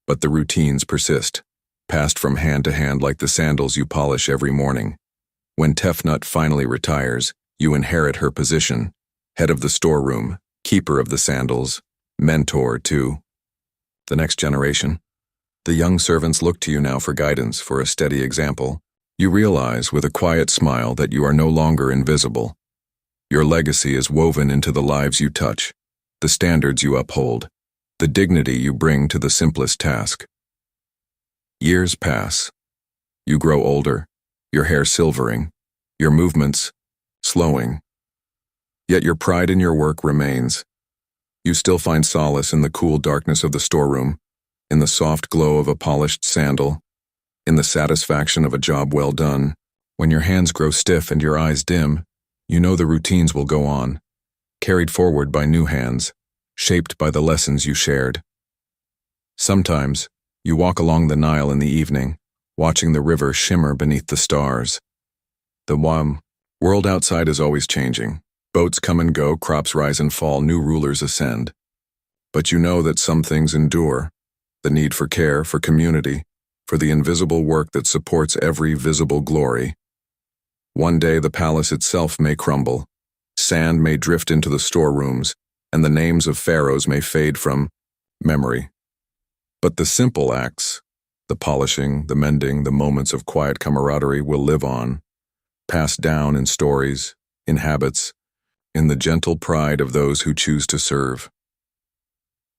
but the routines persist. passed from hand to hand like the sandals you polish every morning. When Tefnut finally retires, you inherit her position, head of the storeroom, keeper of the sandals, mentor to the next generation. The young servants look to you now for guidance, for a steady example. You realize with a quiet smile that you are no longer invisible. Your legacy is woven into the lives you touch, the standards you uphold, the dignity you bring to the simplest task. Years pass. You grow older, your hair silvering, your movements slowing. Yet your pride in your work remains. You still find solace in the cool darkness of the storeroom, in the soft glow of a polished sandal, in the satisfaction of a job well done. When your hands grow stiff and your eyes dim, you know the routines will go on, carried forward by new hands, shaped by the lessons you shared. Sometimes, you walk along the Nile in the evening, watching the river shimmer beneath the stars. The world outside is always changing. Boats come and go, crops rise and fall, new rulers ascend. But you know that some things endure. The need for care, for community, for the invisible work that supports every visible glory. One day the palace itself may crumble, sand may drift into the storerooms, and the names of pharaohs may fade from memory. But the simple acts, the polishing, the mending, the moments of quiet camaraderie will live on, passed down in stories, in habits, in the gentle pride of those who choose to serve.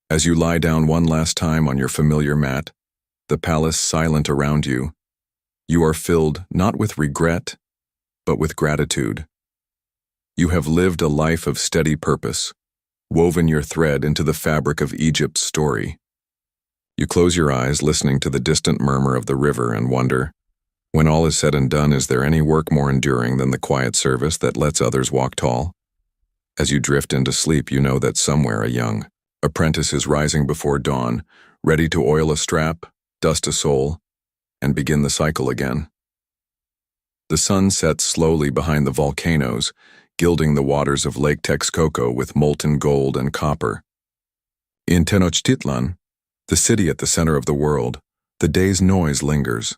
As you lie down one last time on your familiar mat, the palace silent around you, you are filled not with regret, but with gratitude. You have lived a life of steady purpose, woven your thread into the fabric of Egypt's story. You close your eyes listening to the distant murmur of the river and wonder, when all is said and done, is there any work more enduring than the quiet service that lets others walk tall? As you drift into sleep, you know that somewhere a young apprentice is rising before dawn, ready to oil a strap, dust a sole, and begin the cycle again. The sun sets slowly behind the volcanoes, gilding the waters of Lake Texcoco with molten gold and copper. In Tenochtitlan, the city at the center of the world, the day's noise lingers.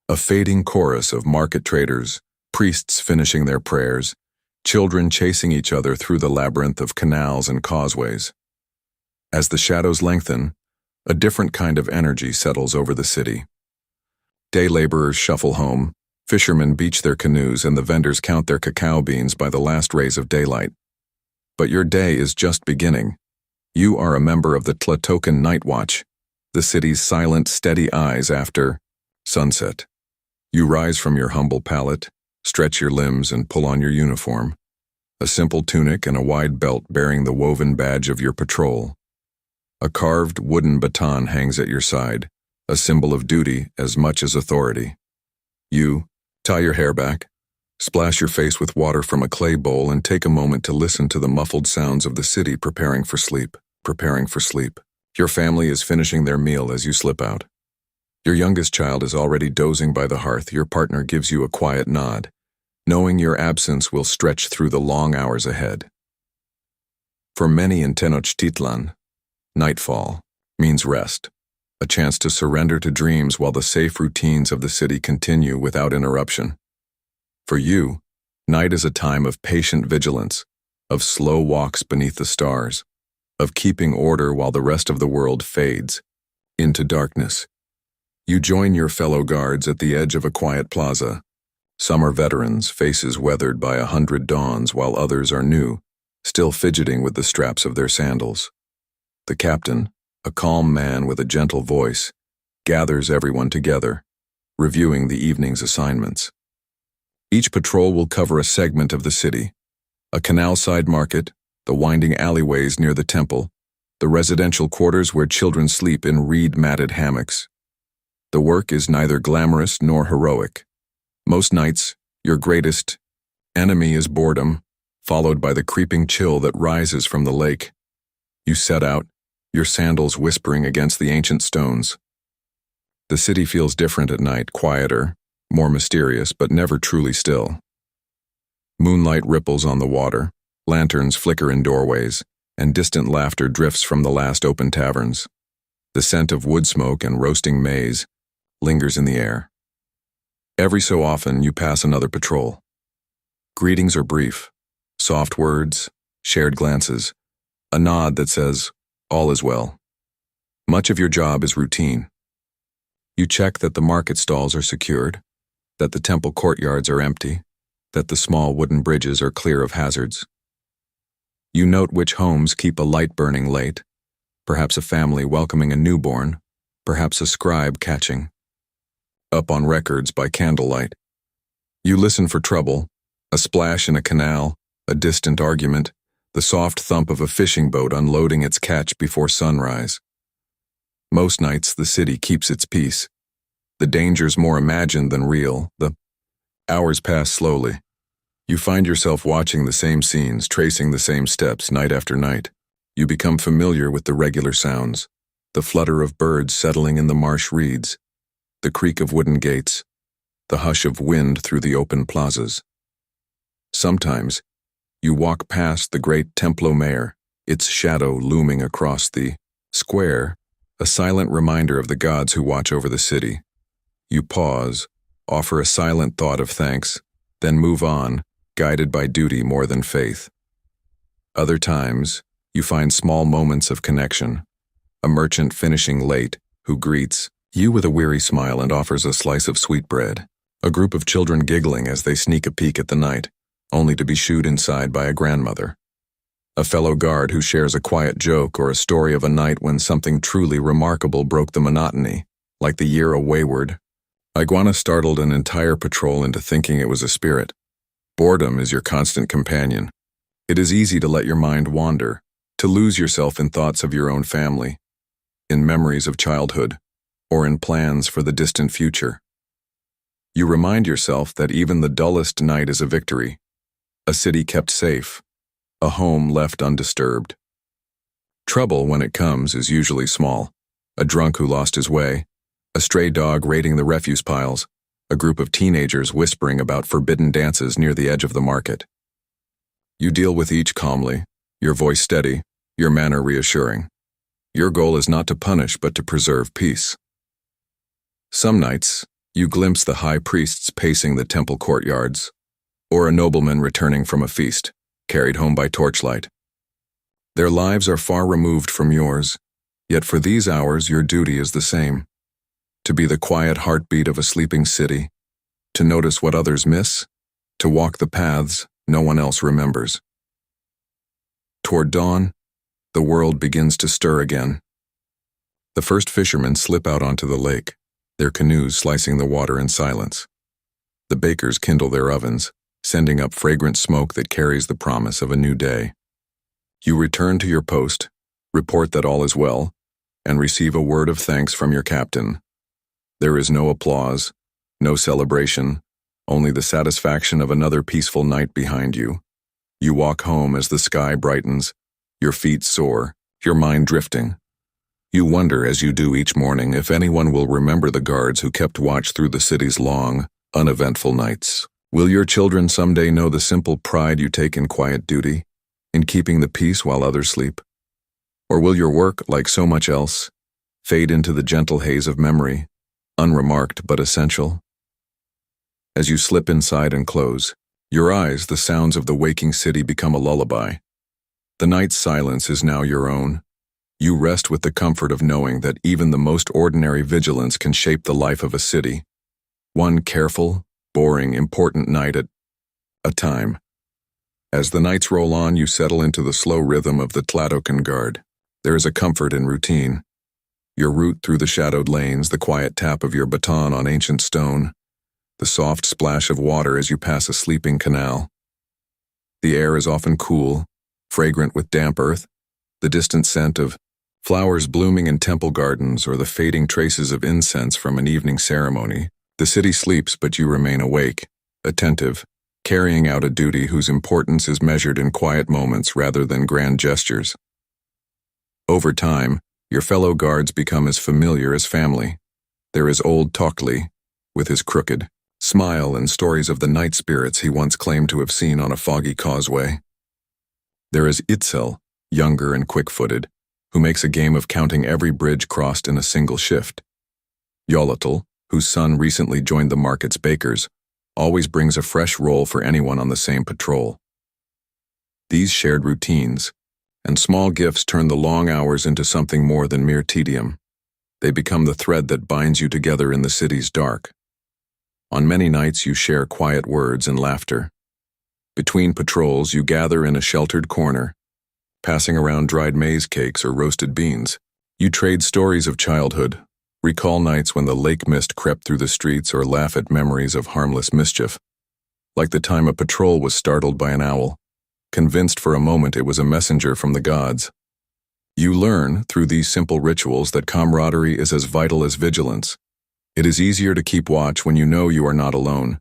A fading chorus of market traders, priests finishing their prayers, children chasing each other through the labyrinth of canals and causeways. As the shadows lengthen, a different kind of energy settles over the city. Day laborers shuffle home, fishermen beach their canoes, and the vendors count their cacao beans by the last rays of daylight. But your day is just beginning. You are a member of the Tlatocan Night Watch, the city's silent, steady eyes after sunset. You rise from your humble pallet, stretch your limbs, and pull on your uniform, a simple tunic and a wide belt bearing the woven badge of your patrol. A carved wooden baton hangs at your side, a symbol of duty as much as authority. You tie your hair back, splash your face with water from a clay bowl, and take a moment to listen to the muffled sounds of the city preparing for sleep. Your family is finishing their meal as you slip out. Your youngest child is already dozing by the hearth. Your partner gives you a quiet nod, knowing your absence will stretch through the long hours ahead. For many in Tenochtitlan, nightfall means rest, a chance to surrender to dreams while the safe routines of the city continue without interruption. For you, night is a time of patient vigilance, of slow walks beneath the stars, of keeping order while the rest of the world fades into darkness. You join your fellow guards at the edge of a quiet plaza. Some are veterans, faces weathered by 100 dawns, while others are new, still fidgeting with the straps of their sandals. The captain, a calm man with a gentle voice, gathers everyone together, reviewing the evening's assignments. Each patrol will cover a segment of the city: a canal-side market, the winding alleyways near the temple, the residential quarters where children sleep in reed-matted hammocks. The work is neither glamorous nor heroic. Most nights, your greatest enemy is boredom, followed by the creeping chill that rises from the lake. You set out, your sandals whispering against the ancient stones. The city feels different at night, quieter, more mysterious, but never truly still. Moonlight ripples on the water, lanterns flicker in doorways, and distant laughter drifts from the last open taverns. The scent of wood smoke and roasting maize, lingers in the air. Every so often, you pass another patrol. Greetings are brief, soft words, shared glances, a nod that says, all is well. Much of your job is routine. You check that the market stalls are secured, that the temple courtyards are empty, that the small wooden bridges are clear of hazards. You note which homes keep a light burning late, perhaps a family welcoming a newborn, perhaps a scribe catching up on records by candlelight. You listen for trouble, a splash in a canal, a distant argument, the soft thump of a fishing boat unloading its catch before sunrise. Most nights the city keeps its peace. The danger's more imagined than real. The hours pass slowly. You find yourself watching the same scenes, tracing the same steps night after night. You become familiar with the regular sounds, the flutter of birds settling in the marsh reeds, the creak of wooden gates, the hush of wind through the open plazas. Sometimes, you walk past the great Templo Mayor, its shadow looming across the square, a silent reminder of the gods who watch over the city. You pause, offer a silent thought of thanks, then move on, guided by duty more than faith. Other times, you find small moments of connection. A merchant finishing late who greets you with a weary smile and offers a slice of sweetbread. A group of children giggling as they sneak a peek at the night, only to be shooed inside by a grandmother. A fellow guard who shares a quiet joke or a story of a night when something truly remarkable broke the monotony, like the year a wayward. Iguana startled an entire patrol into thinking it was a spirit. Boredom is your constant companion. It is easy to let your mind wander, to lose yourself in thoughts of your own family, in memories of childhood, or in plans for the distant future. You remind yourself that even the dullest night is a victory, a city kept safe, a home left undisturbed. Trouble, when it comes, is usually small. A drunk who lost his way, a stray dog raiding the refuse piles, a group of teenagers whispering about forbidden dances near the edge of the market. You deal with each calmly, your voice steady, your manner reassuring. Your goal is not to punish but to preserve peace. Some nights, you glimpse the high priests pacing the temple courtyards, or a nobleman returning from a feast, carried home by torchlight. Their lives are far removed from yours, yet for these hours your duty is the same. To be the quiet heartbeat of a sleeping city, to notice what others miss, to walk the paths no one else remembers. Toward dawn, the world begins to stir again. The first fishermen slip out onto the lake, their canoes slicing the water in silence. The bakers kindle their ovens, sending up fragrant smoke that carries the promise of a new day. You return to your post, report that all is well, and receive a word of thanks from your captain. There is no applause, no celebration, only the satisfaction of another peaceful night behind you. You walk home as the sky brightens, your feet soar, your mind drifting. You wonder, as you do each morning, if anyone will remember the guards who kept watch through the city's long, uneventful nights. Will your children someday know the simple pride you take in quiet duty, in keeping the peace while others sleep? Or will your work, like so much else, fade into the gentle haze of memory, unremarked but essential? As you slip inside and close, your eyes, the sounds of the waking city become a lullaby. The night's silence is now your own. You rest with the comfort of knowing that even the most ordinary vigilance can shape the life of a city. One careful, boring, important night at a time. As the nights roll on, you settle into the slow rhythm of the Tlatocan guard. There is a comfort in routine. Your route through the shadowed lanes, the quiet tap of your baton on ancient stone, the soft splash of water as you pass a sleeping canal. The air is often cool, fragrant with damp earth, the distant scent of flowers blooming in temple gardens or the fading traces of incense from an evening ceremony. The city sleeps, but you remain awake, attentive, carrying out a duty whose importance is measured in quiet moments rather than grand gestures. Over time, your fellow guards become as familiar as family. There is old Tokli, with his crooked smile and stories of the night spirits he once claimed to have seen on a foggy causeway. There is Itzel, younger and quick-footed, who makes a game of counting every bridge crossed in a single shift. Yolotl, whose son recently joined the market's bakers, always brings a fresh roll for anyone on the same patrol. These shared routines and small gifts turn the long hours into something more than mere tedium. They become the thread that binds you together in the city's dark. On many nights you share quiet words and laughter. Between patrols you gather in a sheltered corner, passing around dried maize cakes or roasted beans. You trade stories of childhood, recall nights when the lake mist crept through the streets, or laugh at memories of harmless mischief. Like the time a patrol was startled by an owl, convinced for a moment it was a messenger from the gods. You learn, through these simple rituals, that camaraderie is as vital as vigilance. It is easier to keep watch when you know you are not alone.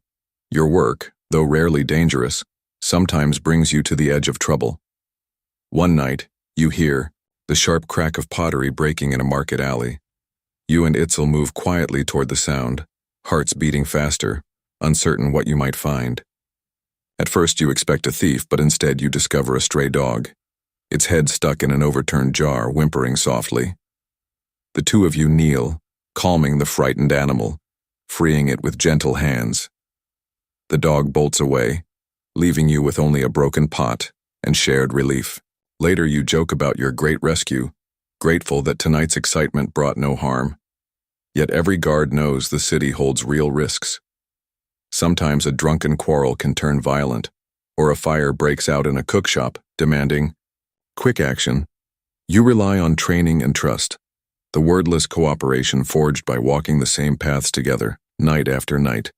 Your work, though rarely dangerous, sometimes brings you to the edge of trouble. One night, you hear the sharp crack of pottery breaking in a market alley. You and Itzel move quietly toward the sound, hearts beating faster, uncertain what you might find. At first you expect a thief, but instead you discover a stray dog, its head stuck in an overturned jar, whimpering softly. The two of you kneel, calming the frightened animal, freeing it with gentle hands. The dog bolts away, leaving you with only a broken pot and shared relief. Later you joke about your great rescue, grateful that tonight's excitement brought no harm. Yet every guard knows the city holds real risks. Sometimes a drunken quarrel can turn violent, or a fire breaks out in a cookshop, demanding quick action. You rely on training and trust, the wordless cooperation forged by walking the same paths together, night after night.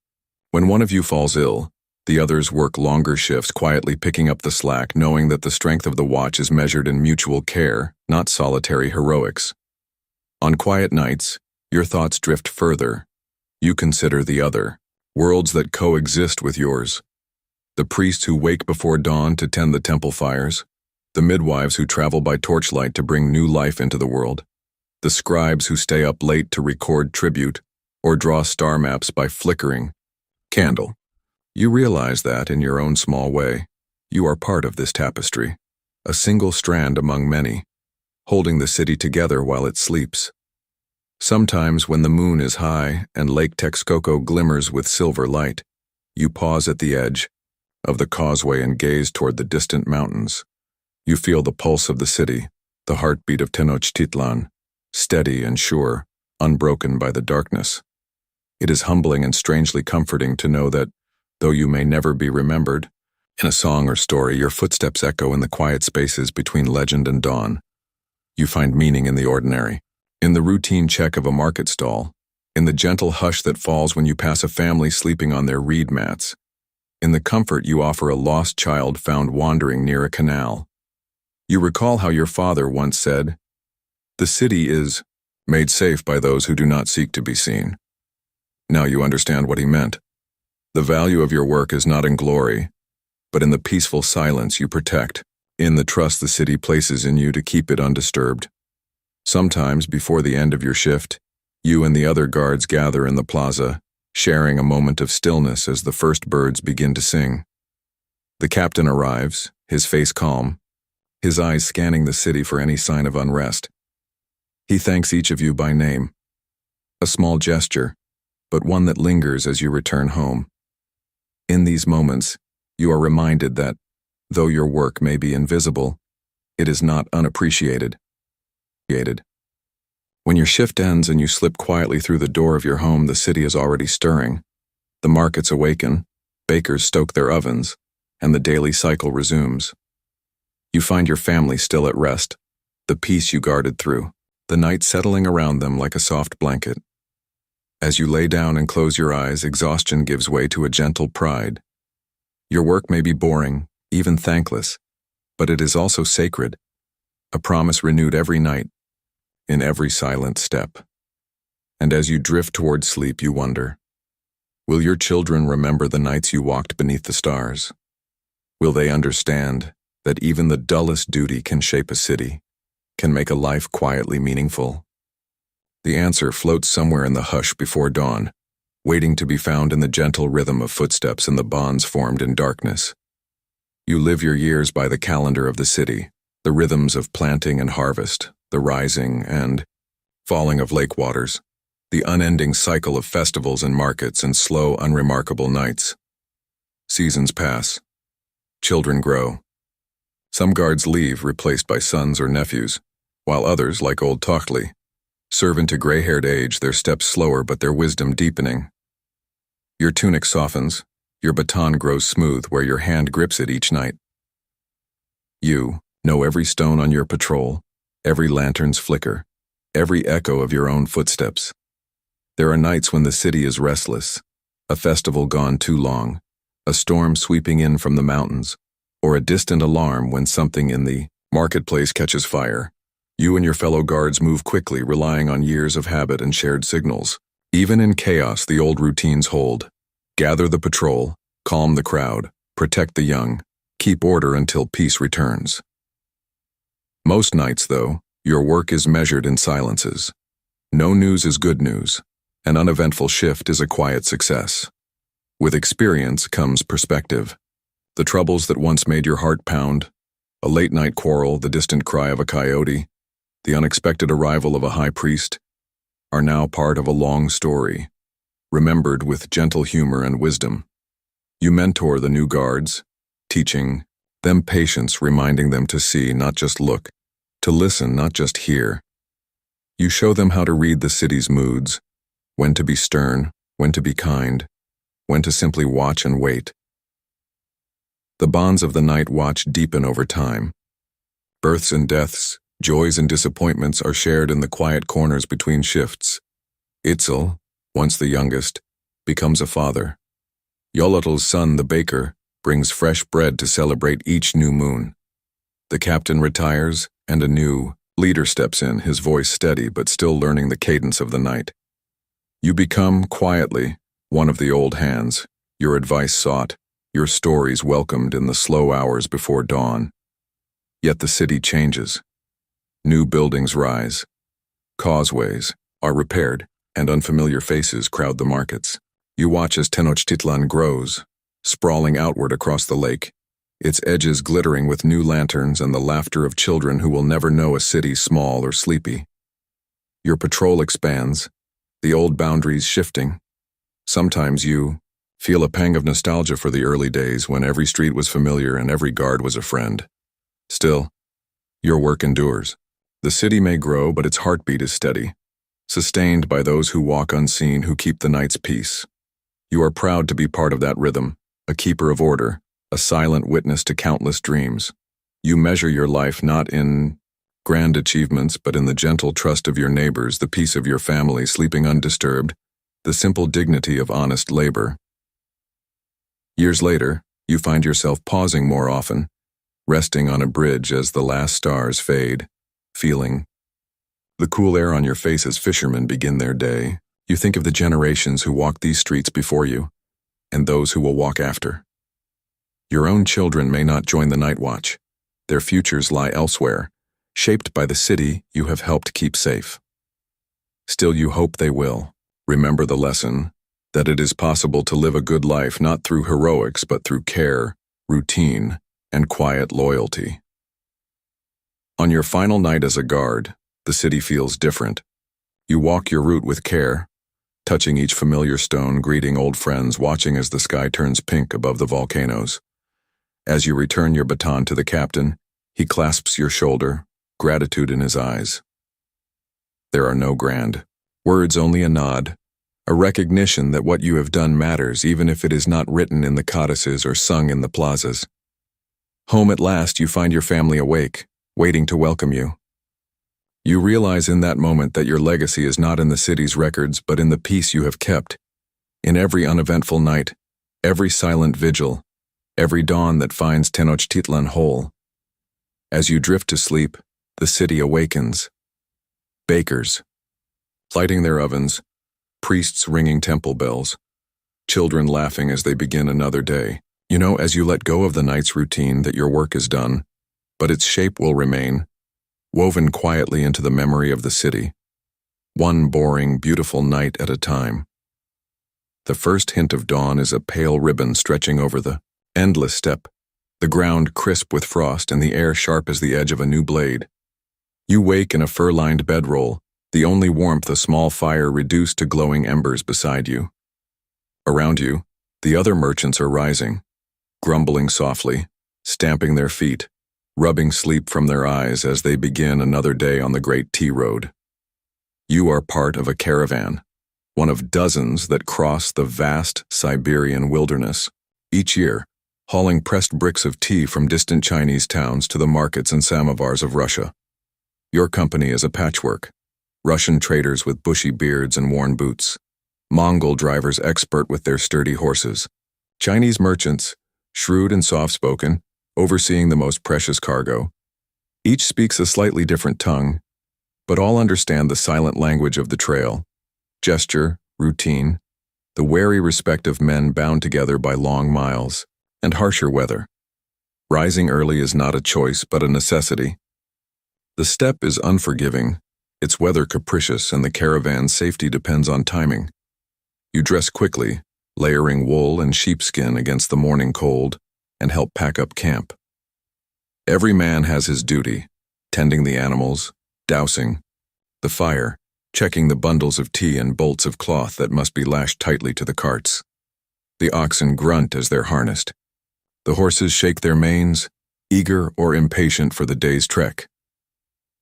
When one of you falls ill, the others work longer shifts, quietly picking up the slack, knowing that the strength of the watch is measured in mutual care, not solitary heroics. On quiet nights, your thoughts drift further. You consider the other, worlds that coexist with yours. The priests who wake before dawn to tend the temple fires, the midwives who travel by torchlight to bring new life into the world, the scribes who stay up late to record tribute or draw star maps by flickering candle. You realize that, in your own small way, you are part of this tapestry, a single strand among many, holding the city together while it sleeps. Sometimes when the moon is high and Lake Texcoco glimmers with silver light, you pause at the edge of the causeway and gaze toward the distant mountains. You feel the pulse of the city, the heartbeat of Tenochtitlan, steady and sure, unbroken by the darkness. It is humbling and strangely comforting to know that, though you may never be remembered, in a song or story your footsteps echo in the quiet spaces between legend and dawn. You find meaning in the ordinary, in the routine check of a market stall, in the gentle hush that falls when you pass a family sleeping on their reed mats, in the comfort you offer a lost child found wandering near a canal. You recall how your father once said, "The city is made safe by those who do not seek to be seen." Now you understand what he meant. The value of your work is not in glory, but in the peaceful silence you protect, in the trust the city places in you to keep it undisturbed. Sometimes, before the end of your shift, you and the other guards gather in the plaza, sharing a moment of stillness as the first birds begin to sing. The captain arrives, his face calm, his eyes scanning the city for any sign of unrest. He thanks each of you by name. A small gesture, but one that lingers as you return home. In these moments, you are reminded that, though your work may be invisible, it is not unappreciated. When your shift ends and you slip quietly through the door of your home, the city is already stirring. The markets awaken, bakers stoke their ovens, and the daily cycle resumes. You find your family still at rest, the peace you guarded through, the night settling around them like a soft blanket. As you lay down and close your eyes, exhaustion gives way to a gentle pride. Your work may be boring, even thankless, but it is also sacred, a promise renewed every night, in every silent step. And as you drift toward sleep, you wonder, will your children remember the nights you walked beneath the stars? Will they understand that even the dullest duty can shape a city, can make a life quietly meaningful? The answer floats somewhere in the hush before dawn, waiting to be found in the gentle rhythm of footsteps and the bonds formed in darkness. You live your years by the calendar of the city, the rhythms of planting and harvest, the rising and falling of lake waters. the unending cycle of festivals and markets and slow, unremarkable nights. Seasons pass. Children grow. Some guards leave, replaced by sons or nephews, while others, like old Tochtli, serve into gray-haired age, their steps slower but their wisdom deepening. Your tunic softens, your baton grows smooth where your hand grips it each night. You know every stone on your patrol, every lantern's flicker, every echo of your own footsteps. There are nights when the city is restless, a festival gone too long, a storm sweeping in from the mountains, or a distant alarm when something in the marketplace catches fire. You and your fellow guards move quickly, relying on years of habit and shared signals. Even in chaos, the old routines hold. Gather the patrol, calm the crowd, protect the young, keep order until peace returns. Most nights, though, your work is measured in silences. No news is good news. An uneventful shift is a quiet success. With experience comes perspective. The troubles that once made your heart pound, a late-night quarrel, the distant cry of a coyote, the unexpected arrival of a high priest, are now part of a long story, remembered with gentle humor and wisdom. You mentor the new guards, teaching them patience, reminding them to see, not just look, to listen, not just hear. You show them how to read the city's moods, when to be stern, when to be kind, when to simply watch and wait. The bonds of the night watch deepen over time. Births and deaths, joys and disappointments are shared in the quiet corners between shifts. Itzel, once the youngest, becomes a father. Yolotl's son, the baker, brings fresh bread to celebrate each new moon. The captain retires, and a new leader steps in, his voice steady but still learning the cadence of the night. You become, quietly, one of the old hands, your advice sought, your stories welcomed in the slow hours before dawn. Yet the city changes. New buildings rise. Causeways are repaired, and unfamiliar faces crowd the markets. You watch as Tenochtitlan grows, sprawling outward across the lake, its edges glittering with new lanterns and the laughter of children who will never know a city small or sleepy. Your patrol expands, the old boundaries shifting. Sometimes you feel a pang of nostalgia for the early days when every street was familiar and every guard was a friend. Still, your work endures. The city may grow, but its heartbeat is steady, sustained by those who walk unseen, who keep the night's peace. You are proud to be part of that rhythm, a keeper of order, a silent witness to countless dreams. You measure your life not in grand achievements, but in the gentle trust of your neighbors, the peace of your family sleeping undisturbed, the simple dignity of honest labor. Years later, you find yourself pausing more often, resting on a bridge as the last stars fade, feeling the cool air on your face as fishermen begin their day. You think of the generations who walked these streets before you, and those who will walk after. Your own children may not join the night watch. Their futures lie elsewhere, shaped by the city you have helped keep safe. Still, you hope they will. Remember the lesson, that it is possible to live a good life not through heroics but through care, routine, and quiet loyalty. On your final night as a guard, the city feels different. You walk your route with care, touching each familiar stone, greeting old friends, watching as the sky turns pink above the volcanoes. As you return your baton to the captain, he clasps your shoulder, gratitude in his eyes. There are no grand words, only a nod, a recognition that what you have done matters, even if it is not written in the codices or sung in the plazas. Home at last, you find your family awake, waiting to welcome you. You realize in that moment that your legacy is not in the city's records, but in the peace you have kept, in every uneventful night, every silent vigil, every dawn that finds Tenochtitlan whole. As you drift to sleep, the city awakens. Bakers, lighting their ovens, priests ringing temple bells, children laughing as they begin another day. You know, as you let go of the night's routine, that your work is done, but its shape will remain, woven quietly into the memory of the city, one boring, beautiful night at a time. The first hint of dawn is a pale ribbon stretching over the endless steppe, the ground crisp with frost and the air sharp as the edge of a new blade. You wake in a fur-lined bedroll, The only warmth a small fire reduced to glowing embers beside you. Around you, the other merchants are rising, grumbling softly, stamping their feet, rubbing sleep from their eyes as they begin another day on the great tea road. You are part of a caravan, one of dozens that cross the vast Siberian wilderness, each year, hauling pressed bricks of tea from distant Chinese towns to the markets and samovars of Russia. Your company is a patchwork: Russian traders with bushy beards and worn boots, Mongol drivers expert with their sturdy horses, Chinese merchants, shrewd and soft-spoken, overseeing the most precious cargo. Each speaks a slightly different tongue, but all understand the silent language of the trail: gesture, routine, the wary respect of men bound together by long miles, and harsher weather. Rising early is not a choice but a necessity. The steppe is unforgiving, its weather capricious, and the caravan's safety depends on timing. You dress quickly, layering wool and sheepskin against the morning cold, and help pack up camp. Every man has his duty: tending the animals, dousing the fire, checking the bundles of tea and bolts of cloth that must be lashed tightly to the carts. The oxen grunt as they're harnessed. The horses shake their manes, eager or impatient for the day's trek.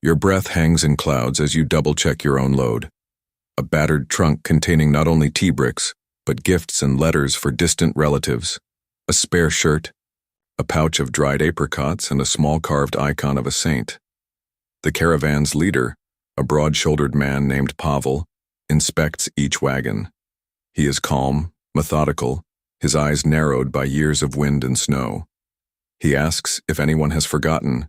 Your breath hangs in clouds as you double-check your own load: a battered trunk containing not only tea bricks, but gifts and letters for distant relatives, a spare shirt, a pouch of dried apricots, and a small carved icon of a saint. The caravan's leader, a broad-shouldered man named Pavel, inspects each wagon. He is calm, methodical, his eyes narrowed by years of wind and snow. He asks if anyone has forgotten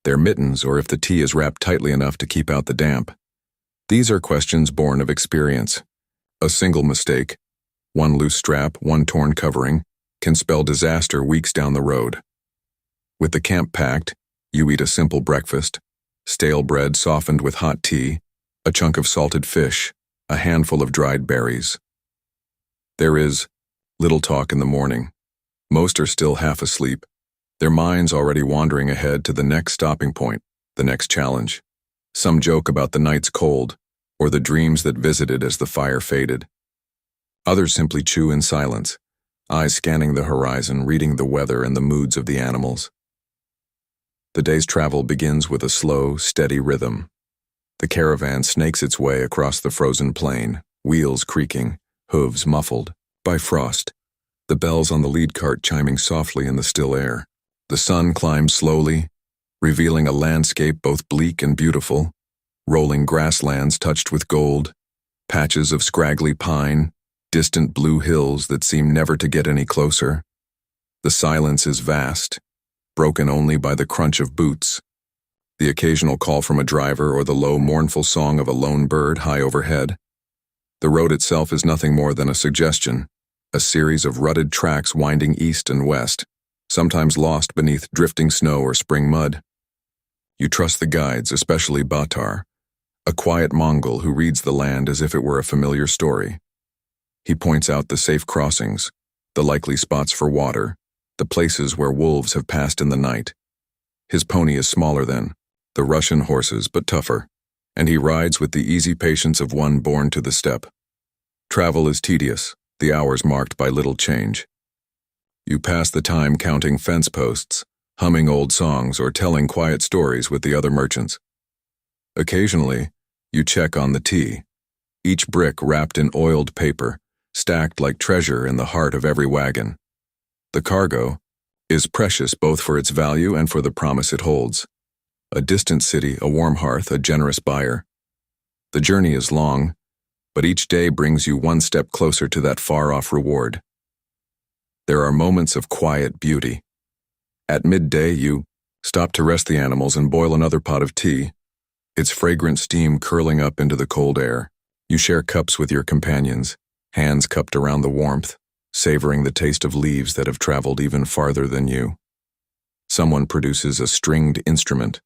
their mittens or if the tea is wrapped tightly enough to keep out the damp. These are questions born of experience. A single mistake, one loose strap, one torn covering, can spell disaster weeks down the road. With the camp packed, you eat a simple breakfast: stale bread softened with hot tea, a chunk of salted fish, a handful of dried berries. There is little talk in the morning. Most are still half asleep, their minds already wandering ahead to the next stopping point, the next challenge. Some joke about the night's cold, or the dreams that visited as the fire faded. Others simply chew in silence, eyes scanning the horizon, reading the weather and the moods of the animals. The day's travel begins with a slow, steady rhythm. The caravan snakes its way across the frozen plain, wheels creaking, hooves muffled by frost, the bells on the lead cart chiming softly in the still air. The sun climbs slowly, revealing a landscape both bleak and beautiful: rolling grasslands touched with gold, patches of scraggly pine, distant blue hills that seem never to get any closer. The silence is vast, broken only by the crunch of boots, the occasional call from a driver, or the low, mournful song of a lone bird high overhead. The road itself is nothing more than a suggestion, a series of rutted tracks winding east and west, sometimes lost beneath drifting snow or spring mud. You trust the guides, especially Batar, a quiet Mongol who reads the land as if it were a familiar story. He points out the safe crossings, the likely spots for water, the places where wolves have passed in the night. His pony is smaller than the Russian horses, but tougher, and he rides with the easy patience of one born to the steppe. Travel is tedious, the hours marked by little change. You pass the time counting fence posts, humming old songs, or telling quiet stories with the other merchants. Occasionally, you check on the tea, each brick wrapped in oiled paper, stacked like treasure in the heart of every wagon. The cargo is precious both for its value and for the promise it holds. A distant city, a warm hearth, a generous buyer. The journey is long, but each day brings you one step closer to that far-off reward. There are moments of quiet beauty. At midday, you stop to rest the animals and boil another pot of tea, its fragrant steam curling up into the cold air. You share cups with your companions, hands cupped around the warmth, savoring the taste of leaves that have traveled even farther than you. Someone produces a stringed instrument,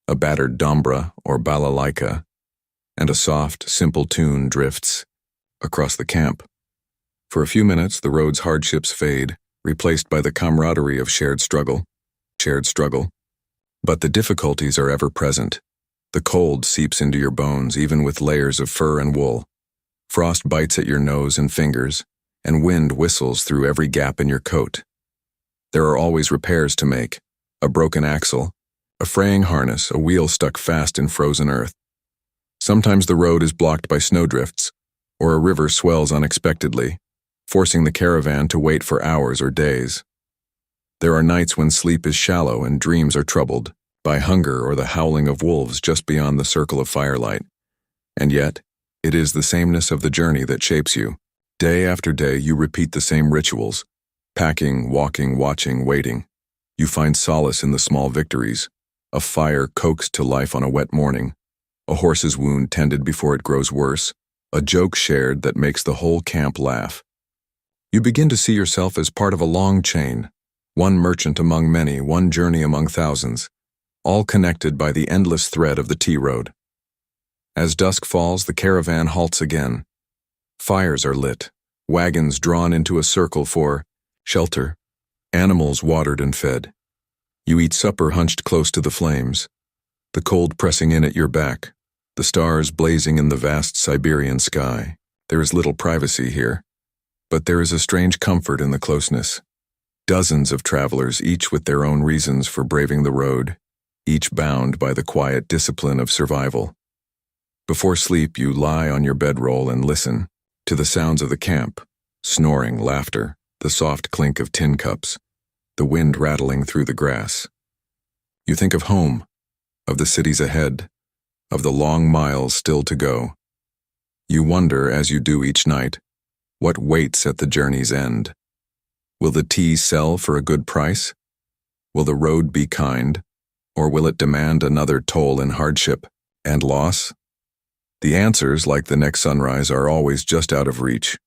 a battered dombra or balalaika, and a soft, simple tune drifts across the camp. For a few minutes, the road's hardships fade, replaced by the camaraderie of shared struggle. But the difficulties are ever present. The cold seeps into your bones even with layers of fur and wool. Frost bites at your nose and fingers, and wind whistles through every gap in your coat. There are always repairs to make: a broken axle, a fraying harness, a wheel stuck fast in frozen earth. Sometimes the road is blocked by snowdrifts, or a river swells unexpectedly, forcing the caravan to wait for hours or days. There are nights when sleep is shallow and dreams are troubled by hunger or the howling of wolves just beyond the circle of firelight. And yet, it is the sameness of the journey that shapes you. Day after day, you repeat the same rituals: packing, walking, watching, waiting. You find solace in the small victories: a fire coaxed to life on a wet morning, a horse's wound tended before it grows worse, a joke shared that makes the whole camp laugh. You begin to see yourself as part of a long chain, one merchant among many, one journey among thousands, all connected by the endless thread of the tea road. As dusk falls, the caravan halts again. Fires are lit, wagons drawn into a circle for shelter, animals watered and fed. You eat supper hunched close to the flames, the cold pressing in at your back, the stars blazing in the vast Siberian sky. There is little privacy here, but there is a strange comfort in the closeness. Dozens of travelers, each with their own reasons for braving the road, each bound by the quiet discipline of survival. Before sleep, you lie on your bedroll and listen to the sounds of the camp: snoring, laughter, the soft clink of tin cups, the wind rattling through the grass. You think of home, of the cities ahead, of the long miles still to go. You wonder, as you do each night, what waits at the journey's end. Will the tea sell for a good price? Will the road be kind, or will it demand another toll in hardship and loss? The answers, like the next sunrise, are always just out of reach.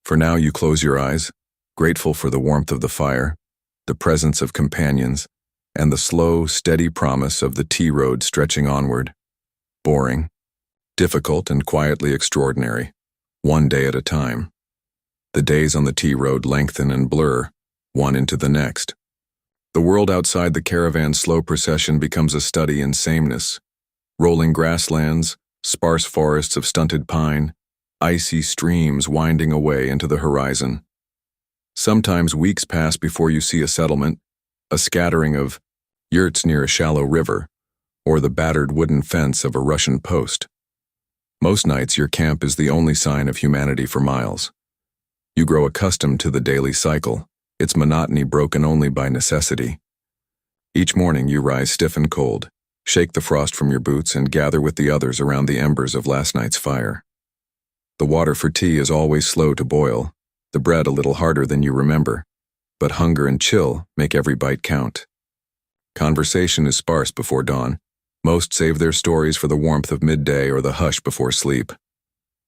For now you close your eyes, grateful for the warmth of the fire, the presence of companions, and the slow, steady promise of the tea road stretching onward. Boring, difficult, and quietly extraordinary, one day at a time. The days on the tea road lengthen and blur, one into the next. The world outside the caravan's slow procession becomes a study in sameness: rolling grasslands, sparse forests of stunted pine, icy streams winding away into the horizon. Sometimes weeks pass before you see a settlement, a scattering of yurts near a shallow river, or the battered wooden fence of a Russian post. Most nights your camp is the only sign of humanity for miles. You grow accustomed to the daily cycle, its monotony broken only by necessity. Each morning you rise stiff and cold, shake the frost from your boots, and gather with the others around the embers of last night's fire. The water for tea is always slow to boil, the bread a little harder than you remember, but hunger and chill make every bite count. Conversation is sparse before dawn. Most save their stories for the warmth of midday or the hush before sleep.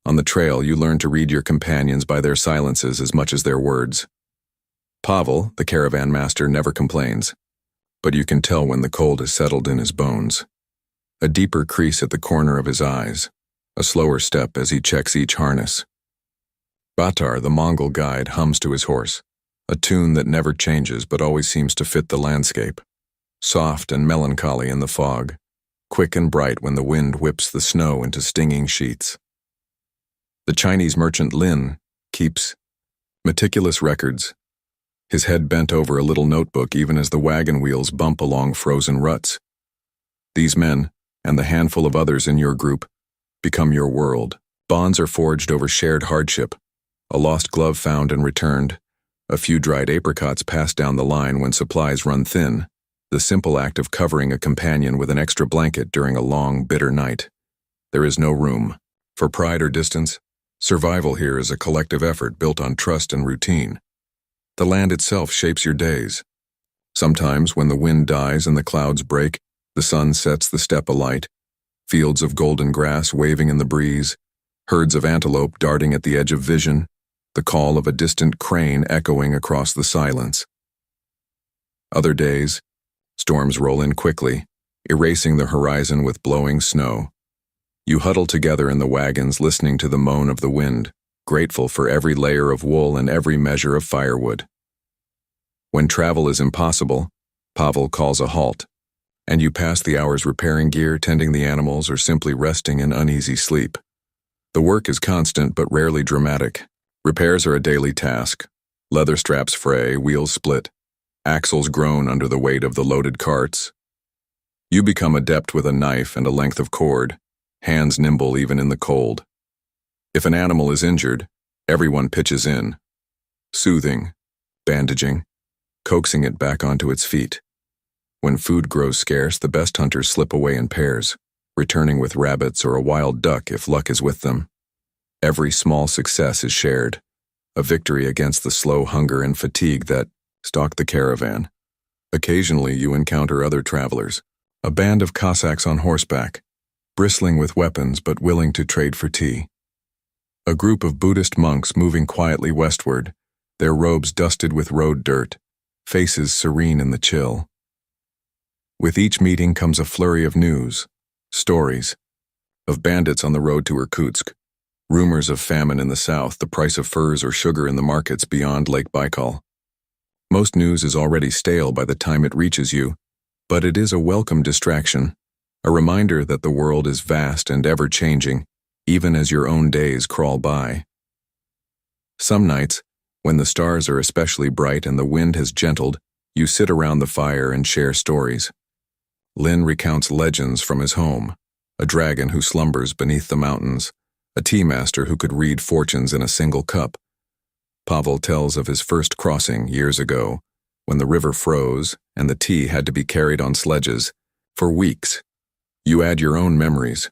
On the trail, you learn to read your companions by their silences as much as their words. Pavel, the caravan master, never complains, but you can tell when the cold has settled in his bones. A deeper crease at the corner of his eyes, a slower step as he checks each harness. Batar, the Mongol guide, hums to his horse, a tune that never changes but always seems to fit the landscape. Soft and melancholy in the fog, quick and bright when the wind whips the snow into stinging sheets. The Chinese merchant Lin keeps meticulous records, his head bent over a little notebook even as the wagon wheels bump along frozen ruts. These men, and the handful of others in your group, become your world. Bonds are forged over shared hardship, a lost glove found and returned, a few dried apricots passed down the line when supplies run thin, the simple act of covering a companion with an extra blanket during a long, bitter night. There is no room for pride or distance. Survival here is a collective effort built on trust and routine. The land itself shapes your days. Sometimes, when the wind dies and the clouds break, the sun sets the steppe alight, fields of golden grass waving in the breeze, herds of antelope darting at the edge of vision, the call of a distant crane echoing across the silence. Other days, storms roll in quickly, erasing the horizon with blowing snow. You huddle together in the wagons listening to the moan of the wind, grateful for every layer of wool and every measure of firewood. When travel is impossible, Pavel calls a halt. and you pass the hours repairing gear, tending the animals, or simply resting in uneasy sleep. The work is constant but rarely dramatic. Repairs are a daily task. Leather straps fray, wheels split, axles groan under the weight of the loaded carts. You become adept with a knife and a length of cord, hands nimble even in the cold. If an animal is injured, everyone pitches in, soothing, bandaging, coaxing it back onto its feet. When food grows scarce, the best hunters slip away in pairs, returning with rabbits or a wild duck if luck is with them. Every small success is shared, a victory against the slow hunger and fatigue that stalk the caravan. Occasionally you encounter other travelers, a band of Cossacks on horseback, bristling with weapons but willing to trade for tea. A group of Buddhist monks moving quietly westward, their robes dusted with road dirt, faces serene in the chill. With each meeting comes a flurry of news, stories, of bandits on the road to Irkutsk, rumors of famine in the south, the price of furs or sugar in the markets beyond Lake Baikal. Most news is already stale by the time it reaches you, but it is a welcome distraction, a reminder that the world is vast and ever-changing, even as your own days crawl by. Some nights, when the stars are especially bright and the wind has gentled, you sit around the fire and share stories. Lin recounts legends from his home, a dragon who slumbers beneath the mountains, a tea master who could read fortunes in a single cup. Pavel tells of his first crossing years ago, when the river froze and the tea had to be carried on sledges for weeks. You add your own memories,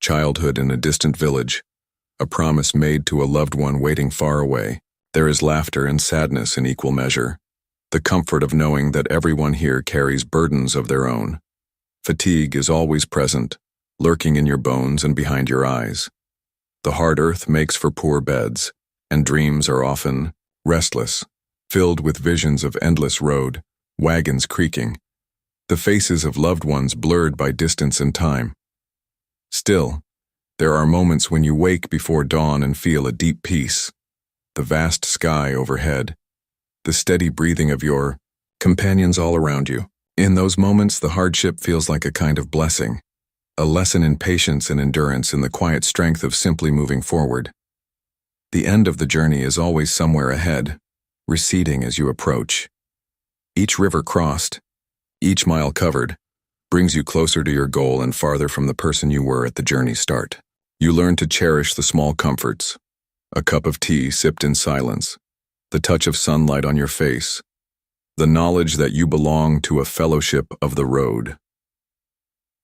childhood in a distant village, a promise made to a loved one waiting far away. There is laughter and sadness in equal measure, the comfort of knowing that everyone here carries burdens of their own. Fatigue is always present, lurking in your bones and behind your eyes. The hard earth makes for poor beds, and dreams are often restless, filled with visions of endless road, wagons creaking, the faces of loved ones blurred by distance and time. Still, there are moments when you wake before dawn and feel a deep peace, the vast sky overhead, the steady breathing of your companions all around you. In those moments, the hardship feels like a kind of blessing, a lesson in patience and endurance in the quiet strength of simply moving forward. The end of the journey is always somewhere ahead, receding as you approach. Each river crossed, each mile covered, brings you closer to your goal and farther from the person you were at the journey's start. You learn to cherish the small comforts, a cup of tea sipped in silence, the touch of sunlight on your face, the knowledge that you belong to a fellowship of the road.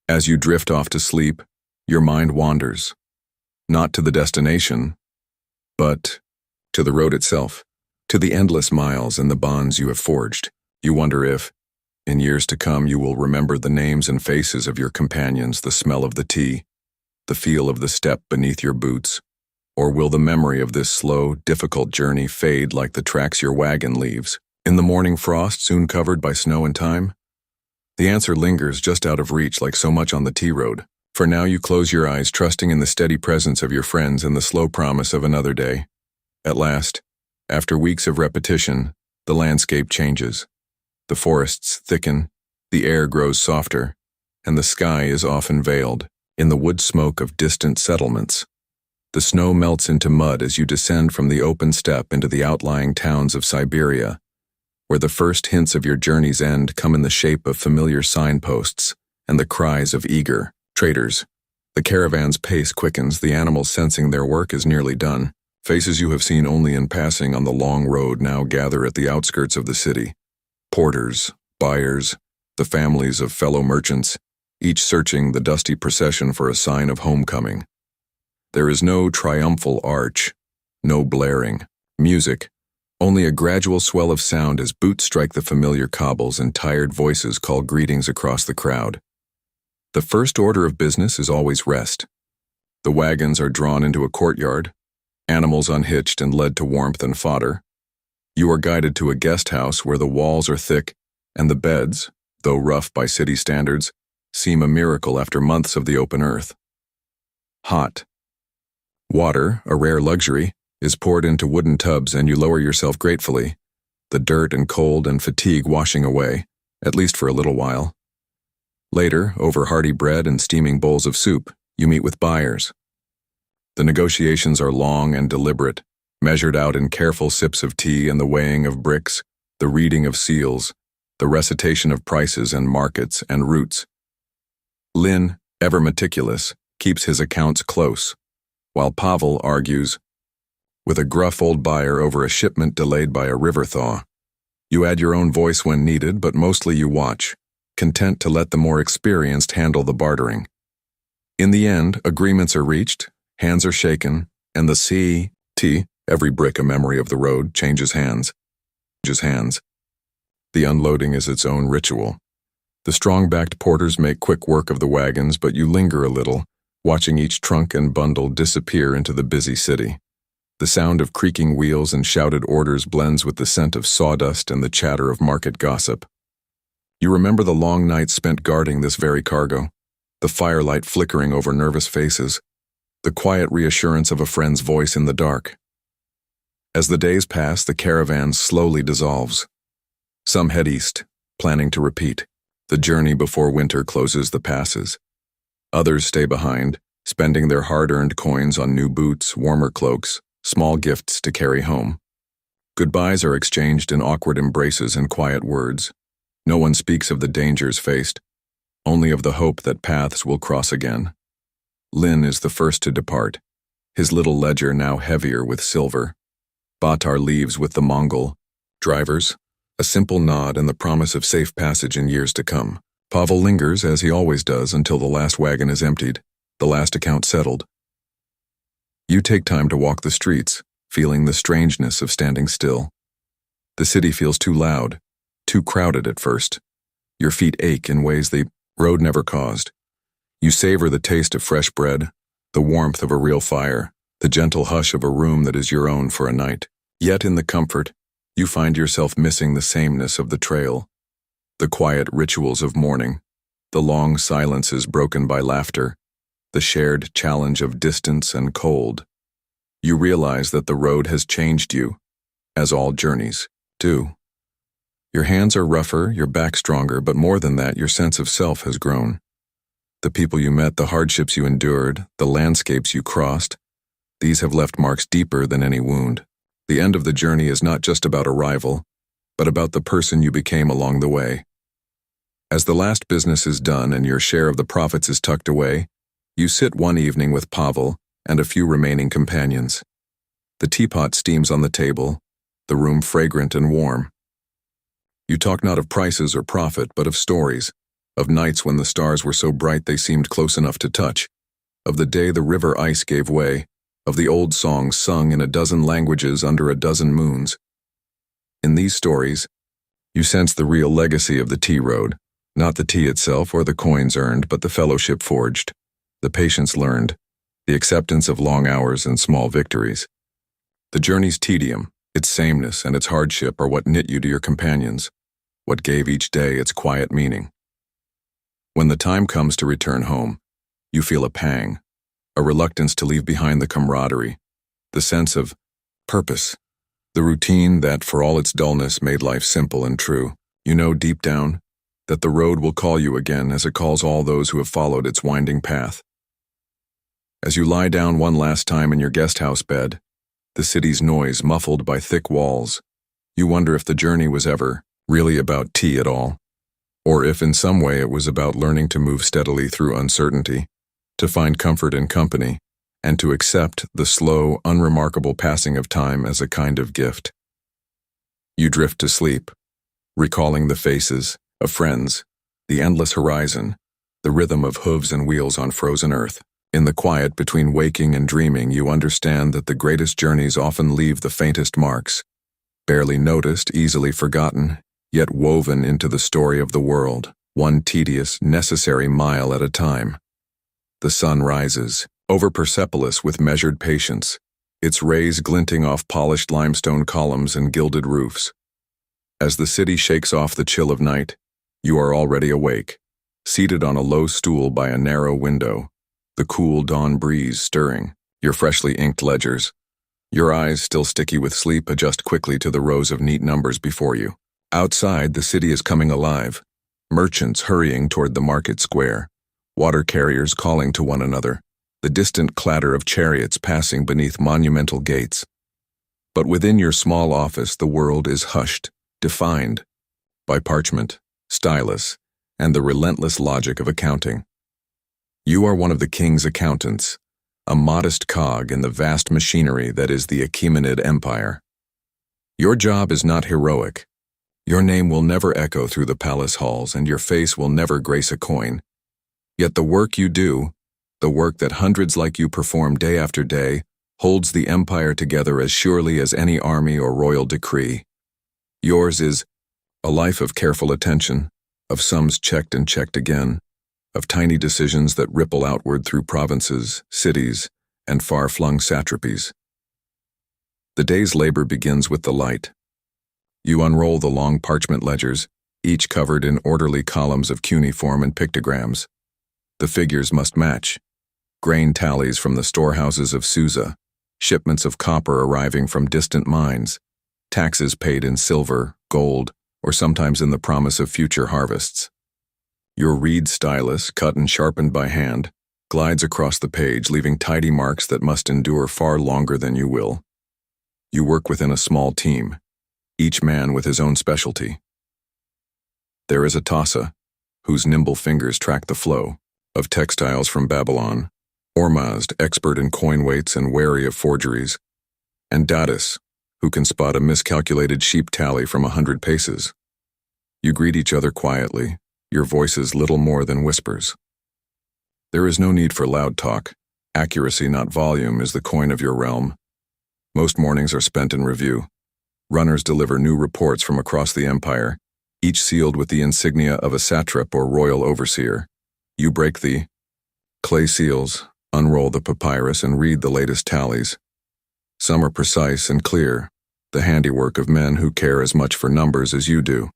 As you drift off to sleep, your mind wanders, not to the destination, but to the road itself, to the endless miles and the bonds you have forged. You wonder if, in years to come, you will remember the names and faces of your companions, the smell of the tea, the feel of the step beneath your boots, or will the memory of this slow, difficult journey fade like the tracks your wagon leaves, in the morning frost soon covered by snow and time? The answer lingers just out of reach like so much on the tea road. For now you close your eyes, trusting in the steady presence of your friends and the slow promise of another day. At last, after weeks of repetition, the landscape changes. The forests thicken, the air grows softer, and the sky is often veiled in the wood smoke of distant settlements. The snow melts into mud as you descend from the open steppe into the outlying towns of Siberia, where the first hints of your journey's end come in the shape of familiar signposts and the cries of eager traders. The caravan's pace quickens, the animals sensing their work is nearly done. Faces you have seen only in passing on the long road now gather at the outskirts of the city. Porters, buyers, the families of fellow merchants, each searching the dusty procession for a sign of homecoming. There is no triumphal arch, no blaring music, only a gradual swell of sound as boots strike the familiar cobbles and tired voices call greetings across the crowd. The first order of business is always rest. The wagons are drawn into a courtyard, animals unhitched and led to warmth and fodder. You are guided to a guest house where the walls are thick and the beds, though rough by city standards, seem a miracle after months of the open earth. Hot water, a rare luxury, is poured into wooden tubs and you lower yourself gratefully, the dirt and cold and fatigue washing away, at least for a little while. Later, over hearty bread and steaming bowls of soup, you meet with buyers. The negotiations are long and deliberate, measured out in careful sips of tea and the weighing of bricks, the reading of seals, the recitation of prices and markets and routes. Lin, ever meticulous, keeps his accounts close, while Pavel argues with a gruff old buyer over a shipment delayed by a river thaw. You add your own voice when needed, but mostly you watch, content to let the more experienced handle the bartering. In the end, agreements are reached, hands are shaken, and the C.T., every brick a memory of the road, changes hands. The unloading is its own ritual. The strong-backed porters make quick work of the wagons, but you linger a little, watching each trunk and bundle disappear into the busy city. The sound of creaking wheels and shouted orders blends with the scent of sawdust and the chatter of market gossip. You remember the long nights spent guarding this very cargo, the firelight flickering over nervous faces, the quiet reassurance of a friend's voice in the dark. As the days pass, the caravan slowly dissolves. Some head east, planning to repeat. The journey before winter closes the passes. Others stay behind, spending their hard-earned coins on new boots, warmer cloaks, small gifts to carry home. Goodbyes are exchanged in awkward embraces and quiet words. No one speaks of the dangers faced, only of the hope that paths will cross again. Lin is the first to depart, his little ledger now heavier with silver. Batar leaves with the Mongol drivers, a simple nod and the promise of safe passage in years to come. Pavel lingers, as he always does, until the last wagon is emptied, the last account settled. You take time to walk the streets, feeling the strangeness of standing still. The city feels too loud, too crowded at first. Your feet ache in ways the road never caused. You savor the taste of fresh bread, the warmth of a real fire, the gentle hush of a room that is your own for a night. Yet in the comfort, you find yourself missing the sameness of the trail, the quiet rituals of morning, the long silences broken by laughter, the shared challenge of distance and cold. You realize that the road has changed you, as all journeys do. Your hands are rougher, your back stronger, but more than that, your sense of self has grown. The people you met, the hardships you endured, the landscapes you crossed, these have left marks deeper than any wound. The end of the journey is not just about arrival, but about the person you became along the way. As the last business is done and your share of the profits is tucked away, you sit one evening with Pavel and a few remaining companions. The teapot steams on the table, the room fragrant and warm. You talk not of prices or profit, but of stories, of nights when the stars were so bright they seemed close enough to touch, of the day the river ice gave way, of the old songs sung in a dozen languages under a dozen moons. In these stories, you sense the real legacy of the tea road, not the tea itself or the coins earned, but the fellowship forged, the patience learned, the acceptance of long hours and small victories. The journey's tedium, its sameness, and its hardship are what knit you to your companions, what gave each day its quiet meaning. When the time comes to return home, you feel a pang, a reluctance to leave behind the camaraderie, the sense of purpose, the routine that, for all its dullness, made life simple and true. You know deep down that the road will call you again as it calls all those who have followed its winding path. As you lie down one last time in your guest house bed, the city's noise muffled by thick walls, you wonder if the journey was ever really about tea at all, or if in some way it was about learning to move steadily through uncertainty, to find comfort in company, and to accept the slow, unremarkable passing of time as a kind of gift. You drift to sleep, recalling the faces of friends, the endless horizon, the rhythm of hooves and wheels on frozen earth. In the quiet between waking and dreaming, you understand that the greatest journeys often leave the faintest marks, barely noticed, easily forgotten, yet woven into the story of the world, one tedious, necessary mile at a time. The sun rises, over Persepolis with measured patience, its rays glinting off polished limestone columns and gilded roofs. As the city shakes off the chill of night, you are already awake, seated on a low stool by a narrow window, the cool dawn breeze stirring, your freshly inked ledgers. Your eyes, still sticky with sleep, adjust quickly to the rows of neat numbers before you. Outside, the city is coming alive. merchants hurrying toward the market square, water carriers calling to one another, the distant clatter of chariots passing beneath monumental gates. But within your small office, the world is hushed, defined by parchment, stylus, and the relentless logic of accounting. You are one of the king's accountants, a modest cog in the vast machinery that is the Achaemenid Empire. Your job is not heroic. Your name will never echo through the palace halls, and your face will never grace a coin. Yet the work you do, the work that hundreds like you perform day after day, holds the empire together as surely as any army or royal decree. Yours is a life of careful attention, of sums checked and checked again, of tiny decisions that ripple outward through provinces, cities, and far-flung satrapies. The day's labor begins with the light. You unroll the long parchment ledgers, each covered in orderly columns of cuneiform and pictograms. The figures must match. Grain tallies from the storehouses of Susa, shipments of copper arriving from distant mines, taxes paid in silver, gold, or sometimes in the promise of future harvests. Your reed stylus, cut and sharpened by hand, glides across the page, leaving tidy marks that must endure far longer than you will. You work within a small team, each man with his own specialty. There is Atassa, whose nimble fingers track the flow of textiles from Babylon, Ormazd, expert in coin weights and wary of forgeries, and Datis, who can spot a miscalculated sheep tally from 100 paces. You greet each other quietly, your voices little more than whispers. There is no need for loud talk. Accuracy, not volume, is the coin of your realm. Most mornings are spent in review. Runners deliver new reports from across the empire, each sealed with the insignia of a satrap or royal overseer. You break the clay seals, unroll the papyrus, and read the latest tallies. Some are precise and clear, the handiwork of men who care as much for numbers as you do.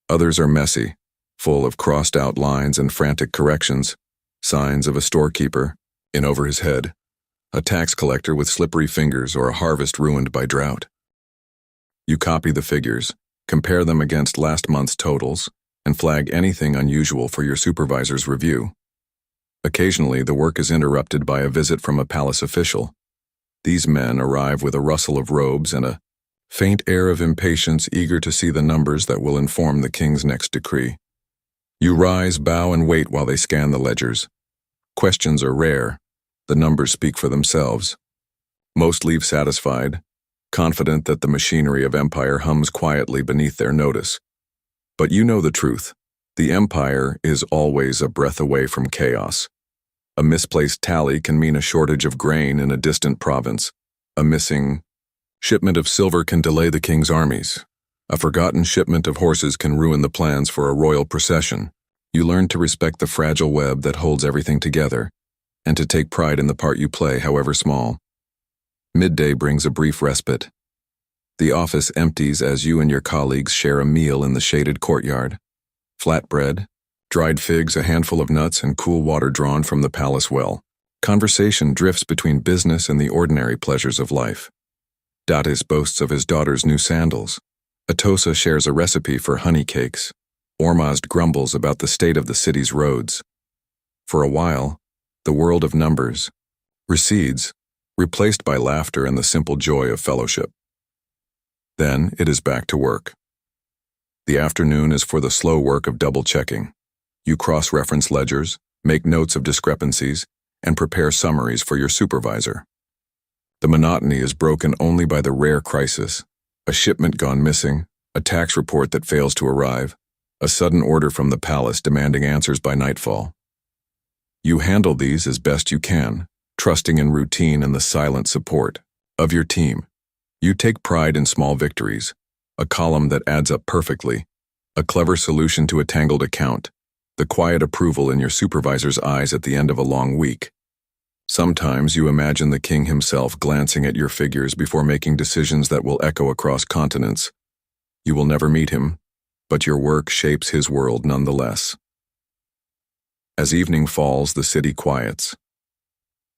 Others are messy, full of crossed-out lines and frantic corrections, signs of a storekeeper, in over his head, a tax collector with slippery fingers, or a harvest ruined by drought. You copy the figures, compare them against last month's totals, and flag anything unusual for your supervisor's review. Occasionally, the work is interrupted by a visit from a palace official. These men arrive with a rustle of robes and a faint air of impatience, eager to see the numbers that will inform the king's next decree. You rise, bow, and wait while they scan the ledgers. Questions are rare. The numbers speak for themselves. Most leave satisfied, confident that the machinery of empire hums quietly beneath their notice. But you know the truth. The empire is always a breath away from chaos. A misplaced tally can mean a shortage of grain in a distant province. A missing shipment of silver can delay the king's armies. A forgotten shipment of horses can ruin the plans for a royal procession. You learn to respect the fragile web that holds everything together, and to take pride in the part you play, however small. Midday brings a brief respite. The office empties as you and your colleagues share a meal in the shaded courtyard. Flatbread, dried figs, a handful of nuts, and cool water drawn from the palace well. Conversation drifts between business and the ordinary pleasures of life. Datis boasts of his daughter's new sandals. Atassa shares a recipe for honey cakes. Ormazd grumbles about the state of the city's roads. For a while, the world of numbers recedes, replaced by laughter and the simple joy of fellowship. Then it is back to work. The afternoon is for the slow work of double-checking. You cross-reference ledgers, make notes of discrepancies, and prepare summaries for your supervisor. The monotony is broken only by the rare crisis: a shipment gone missing, a tax report that fails to arrive, a sudden order from the palace demanding answers by nightfall. You handle these as best you can, trusting in routine and the silent support of your team. You take pride in small victories, a column that adds up perfectly, a clever solution to a tangled account, the quiet approval in your supervisor's eyes at the end of a long week. Sometimes you imagine the king himself glancing at your figures before making decisions that will echo across continents. You will never meet him, but your work shapes his world nonetheless. As evening falls, the city quiets.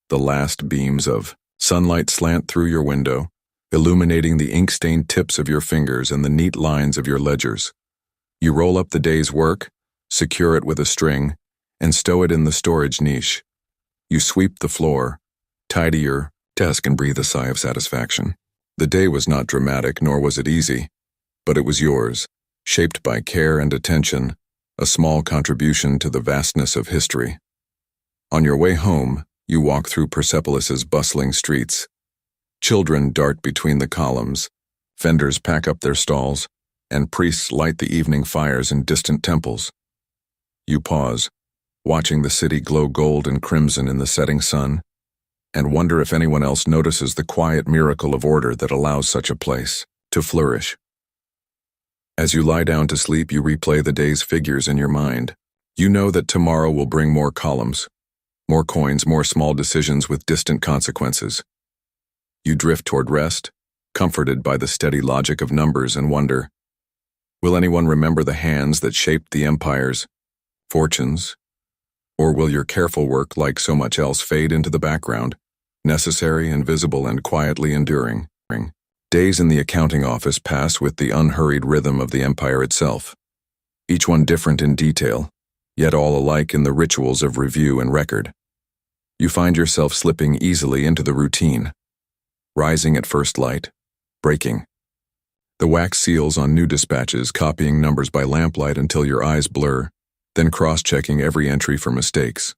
The last beams of sunlight slant through your window, illuminating the ink-stained tips of your fingers and the neat lines of your ledgers. You roll up the day's work, secure it with a string, and stow it in the storage niche. You sweep the floor, tidy your desk, and breathe a sigh of satisfaction. The day was not dramatic, nor was it easy, but it was yours, shaped by care and attention, a small contribution to the vastness of history. On your way home, you walk through Persepolis's bustling streets. Children dart between the columns, vendors pack up their stalls, and priests light the evening fires in distant temples. You pause, watching the city glow gold and crimson in the setting sun, and wonder if anyone else notices the quiet miracle of order that allows such a place to flourish. As you lie down to sleep, you replay the day's figures in your mind. You know that tomorrow will bring more columns, more coins, more small decisions with distant consequences. You drift toward rest, comforted by the steady logic of numbers, and wonder, will anyone remember the hands that shaped the empires, fortunes, or will your careful work, like so much else, fade into the background, necessary, invisible, and quietly enduring? Days in the accounting office pass with the unhurried rhythm of the empire itself, each one different in detail, yet all alike in the rituals of review and record. You find yourself slipping easily into the routine, rising at first light, breaking the wax seals on new dispatches, copying numbers by lamplight until your eyes blur, then cross-checking every entry for mistakes.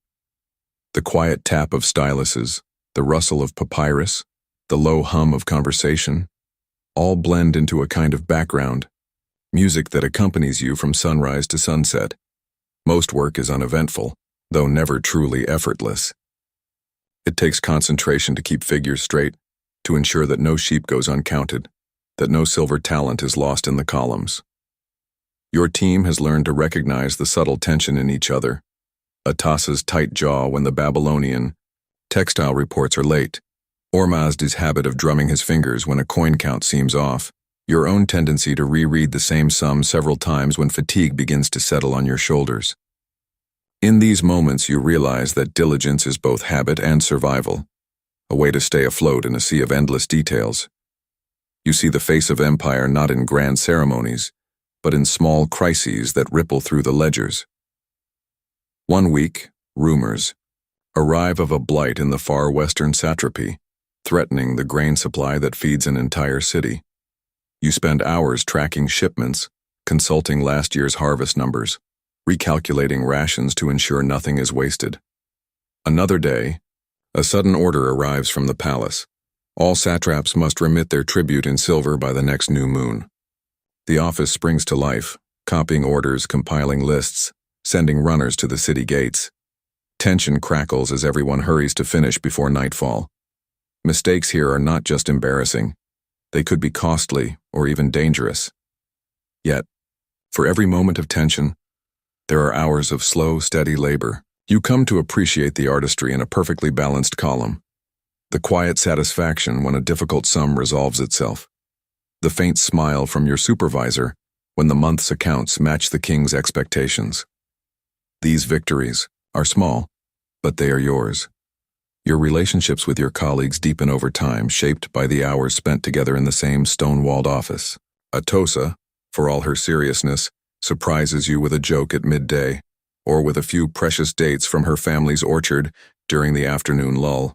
The quiet tap of styluses, the rustle of papyrus, the low hum of conversation, all blend into a kind of background, music that accompanies you from sunrise to sunset. Most work is uneventful, though never truly effortless. It takes concentration to keep figures straight, to ensure that no sheep goes uncounted, that no silver talent is lost in the columns. Your team has learned to recognize the subtle tension in each other. Atassa's tight jaw when the Babylonian textile reports are late, Ormazd's habit of drumming his fingers when a coin count seems off, your own tendency to reread the same sum several times when fatigue begins to settle on your shoulders. In these moments, you realize that diligence is both habit and survival, a way to stay afloat in a sea of endless details. You see the face of empire not in grand ceremonies, but in small crises that ripple through the ledgers. One week, rumors arrive of a blight in the far western satrapy, threatening the grain supply that feeds an entire city. You spend hours tracking shipments, consulting last year's harvest numbers, recalculating rations to ensure nothing is wasted. Another day, a sudden order arrives from the palace. All satraps must remit their tribute in silver by the next new moon. The office springs to life, copying orders, compiling lists, sending runners to the city gates. Tension crackles as everyone hurries to finish before nightfall. Mistakes here are not just embarrassing. They could be costly or even dangerous. Yet, for every moment of tension, there are hours of slow, steady labor. You come to appreciate the artistry in a perfectly balanced column. The quiet satisfaction when a difficult sum resolves itself. The faint smile from your supervisor when the month's accounts match the king's expectations. These victories are small, but they are yours. Your relationships with your colleagues deepen over time, shaped by the hours spent together in the same stone-walled office. Atossa, for all her seriousness, surprises you with a joke at midday, or with a few precious dates from her family's orchard during the afternoon lull.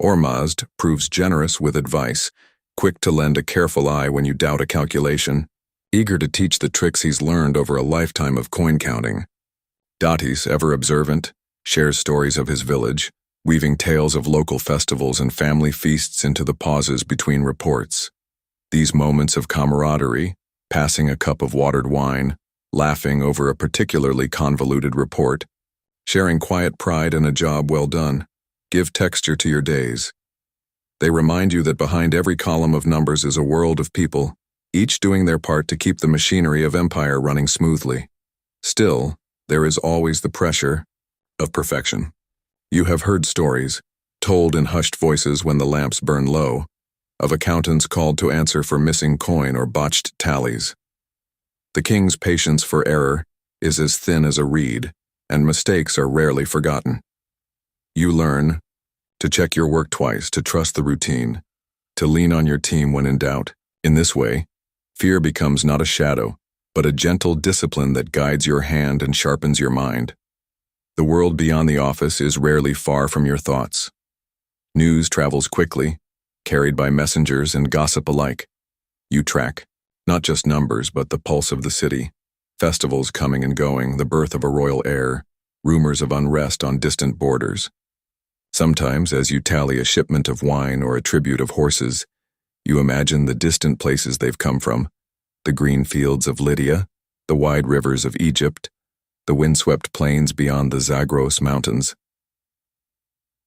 Ormazd proves generous with advice, quick to lend a careful eye when you doubt a calculation, eager to teach the tricks he's learned over a lifetime of coin counting. Datis, ever observant, shares stories of his village, weaving tales of local festivals and family feasts into the pauses between reports. These moments of camaraderie, passing a cup of watered wine, laughing over a particularly convoluted report, sharing quiet pride in a job well done, give texture to your days. They remind you that behind every column of numbers is a world of people, each doing their part to keep the machinery of empire running smoothly. Still, there is always the pressure of perfection. You have heard stories, told in hushed voices when the lamps burn low, of accountants called to answer for missing coin or botched tallies. The king's patience for error is as thin as a reed, and mistakes are rarely forgotten. You learn to check your work twice, to trust the routine, to lean on your team when in doubt. In this way, fear becomes not a shadow, but a gentle discipline that guides your hand and sharpens your mind. The world beyond the office is rarely far from your thoughts. News travels quickly, carried by messengers and gossip alike. You track, not just numbers, but the pulse of the city. Festivals coming and going, the birth of a royal heir, rumors of unrest on distant borders. Sometimes, as you tally a shipment of wine or a tribute of horses, you imagine the distant places they've come from, the green fields of Lydia, the wide rivers of Egypt, the windswept plains beyond the Zagros Mountains.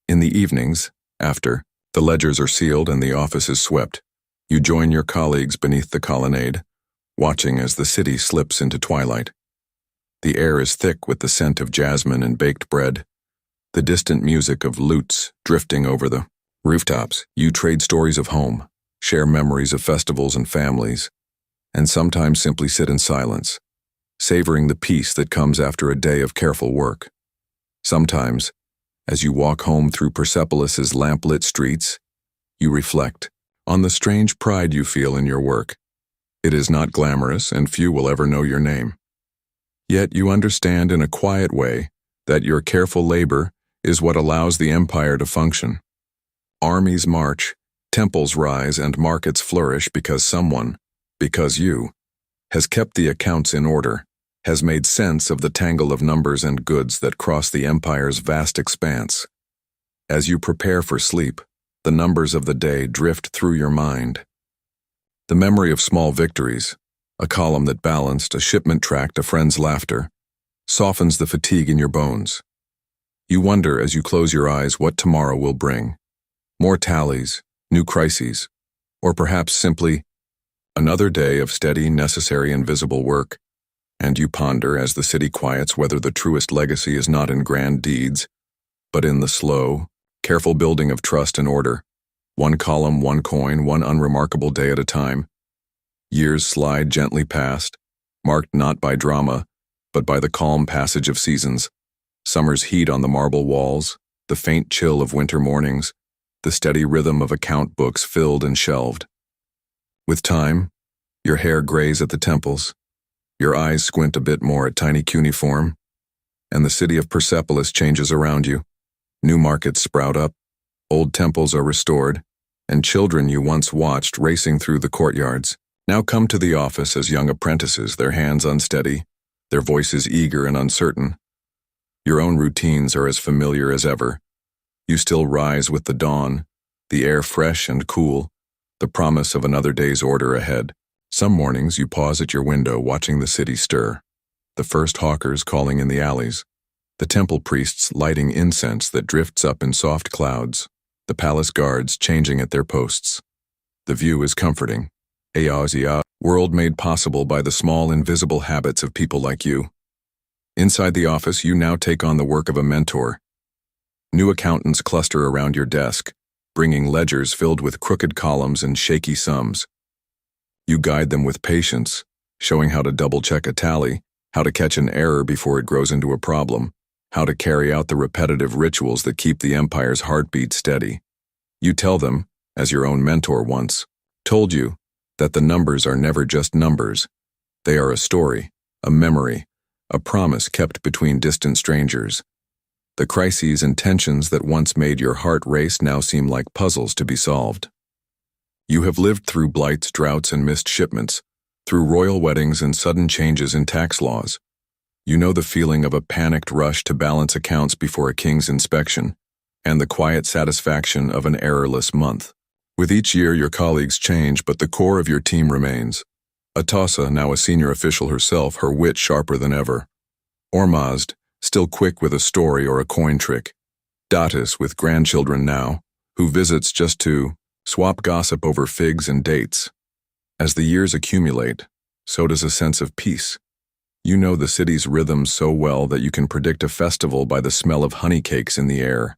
In the evenings, after the ledgers are sealed and the office is swept, you join your colleagues beneath the colonnade, watching as the city slips into twilight. The air is thick with the scent of jasmine and baked bread, the distant music of lutes drifting over the rooftops. You trade stories of home, share memories of festivals and families, and sometimes simply sit in silence, savoring the peace that comes after a day of careful work. Sometimes, as you walk home through Persepolis's lamplit streets, you reflect on the strange pride you feel in your work. It is not glamorous, and few will ever know your name. Yet you understand in a quiet way that your careful labor is what allows the empire to function. Armies march, temples rise, and markets flourish because someone, because you, has kept the accounts in order, has made sense of the tangle of numbers and goods that cross the empire's vast expanse. As you prepare for sleep, the numbers of the day drift through your mind. The memory of small victories, a column that balanced, a shipment tracked, a friend's laughter, softens the fatigue in your bones. You wonder as you close your eyes what tomorrow will bring. More tallies, new crises, or perhaps simply another day of steady, necessary, and visible work. And you ponder as the city quiets whether the truest legacy is not in grand deeds, but in the slow, careful building of trust and order. One column, one coin, one unremarkable day at a time. Years slide gently past, marked not by drama, but by the calm passage of seasons. Summer's heat on the marble walls, the faint chill of winter mornings, the steady rhythm of account books filled and shelved. With time, your hair grays at the temples, your eyes squint a bit more at tiny cuneiform, and the city of Persepolis changes around you. New markets sprout up, old temples are restored, and children you once watched racing through the courtyards now come to the office as young apprentices, their hands unsteady, their voices eager and uncertain. Your own routines are as familiar as ever. You still rise with the dawn, the air fresh and cool, the promise of another day's order ahead. Some mornings you pause at your window watching the city stir, the first hawkers calling in the alleys, the temple priests lighting incense that drifts up in soft clouds, the palace guards changing at their posts. The view is comforting, a world made possible by the small invisible habits of people like you. Inside the office, you now take on the work of a mentor. New accountants cluster around your desk, bringing ledgers filled with crooked columns and shaky sums. You guide them with patience, showing how to double-check a tally, how to catch an error before it grows into a problem, how to carry out the repetitive rituals that keep the empire's heartbeat steady. You tell them, as your own mentor once told you, that the numbers are never just numbers. They are a story, a memory, a promise kept between distant strangers. The crises and tensions that once made your heart race now seem like puzzles to be solved. You have lived through blights, droughts, and missed shipments, through royal weddings and sudden changes in tax laws. You know the feeling of a panicked rush to balance accounts before a king's inspection, and the quiet satisfaction of an errorless month. With each year, your colleagues change, but the core of your team remains. Atassa, now a senior official herself, her wit sharper than ever. Ormazd, still quick with a story or a coin trick. Datis, with grandchildren now, who visits just to swap gossip over figs and dates. As the years accumulate, so does a sense of peace. You know the city's rhythms so well that you can predict a festival by the smell of honey cakes in the air,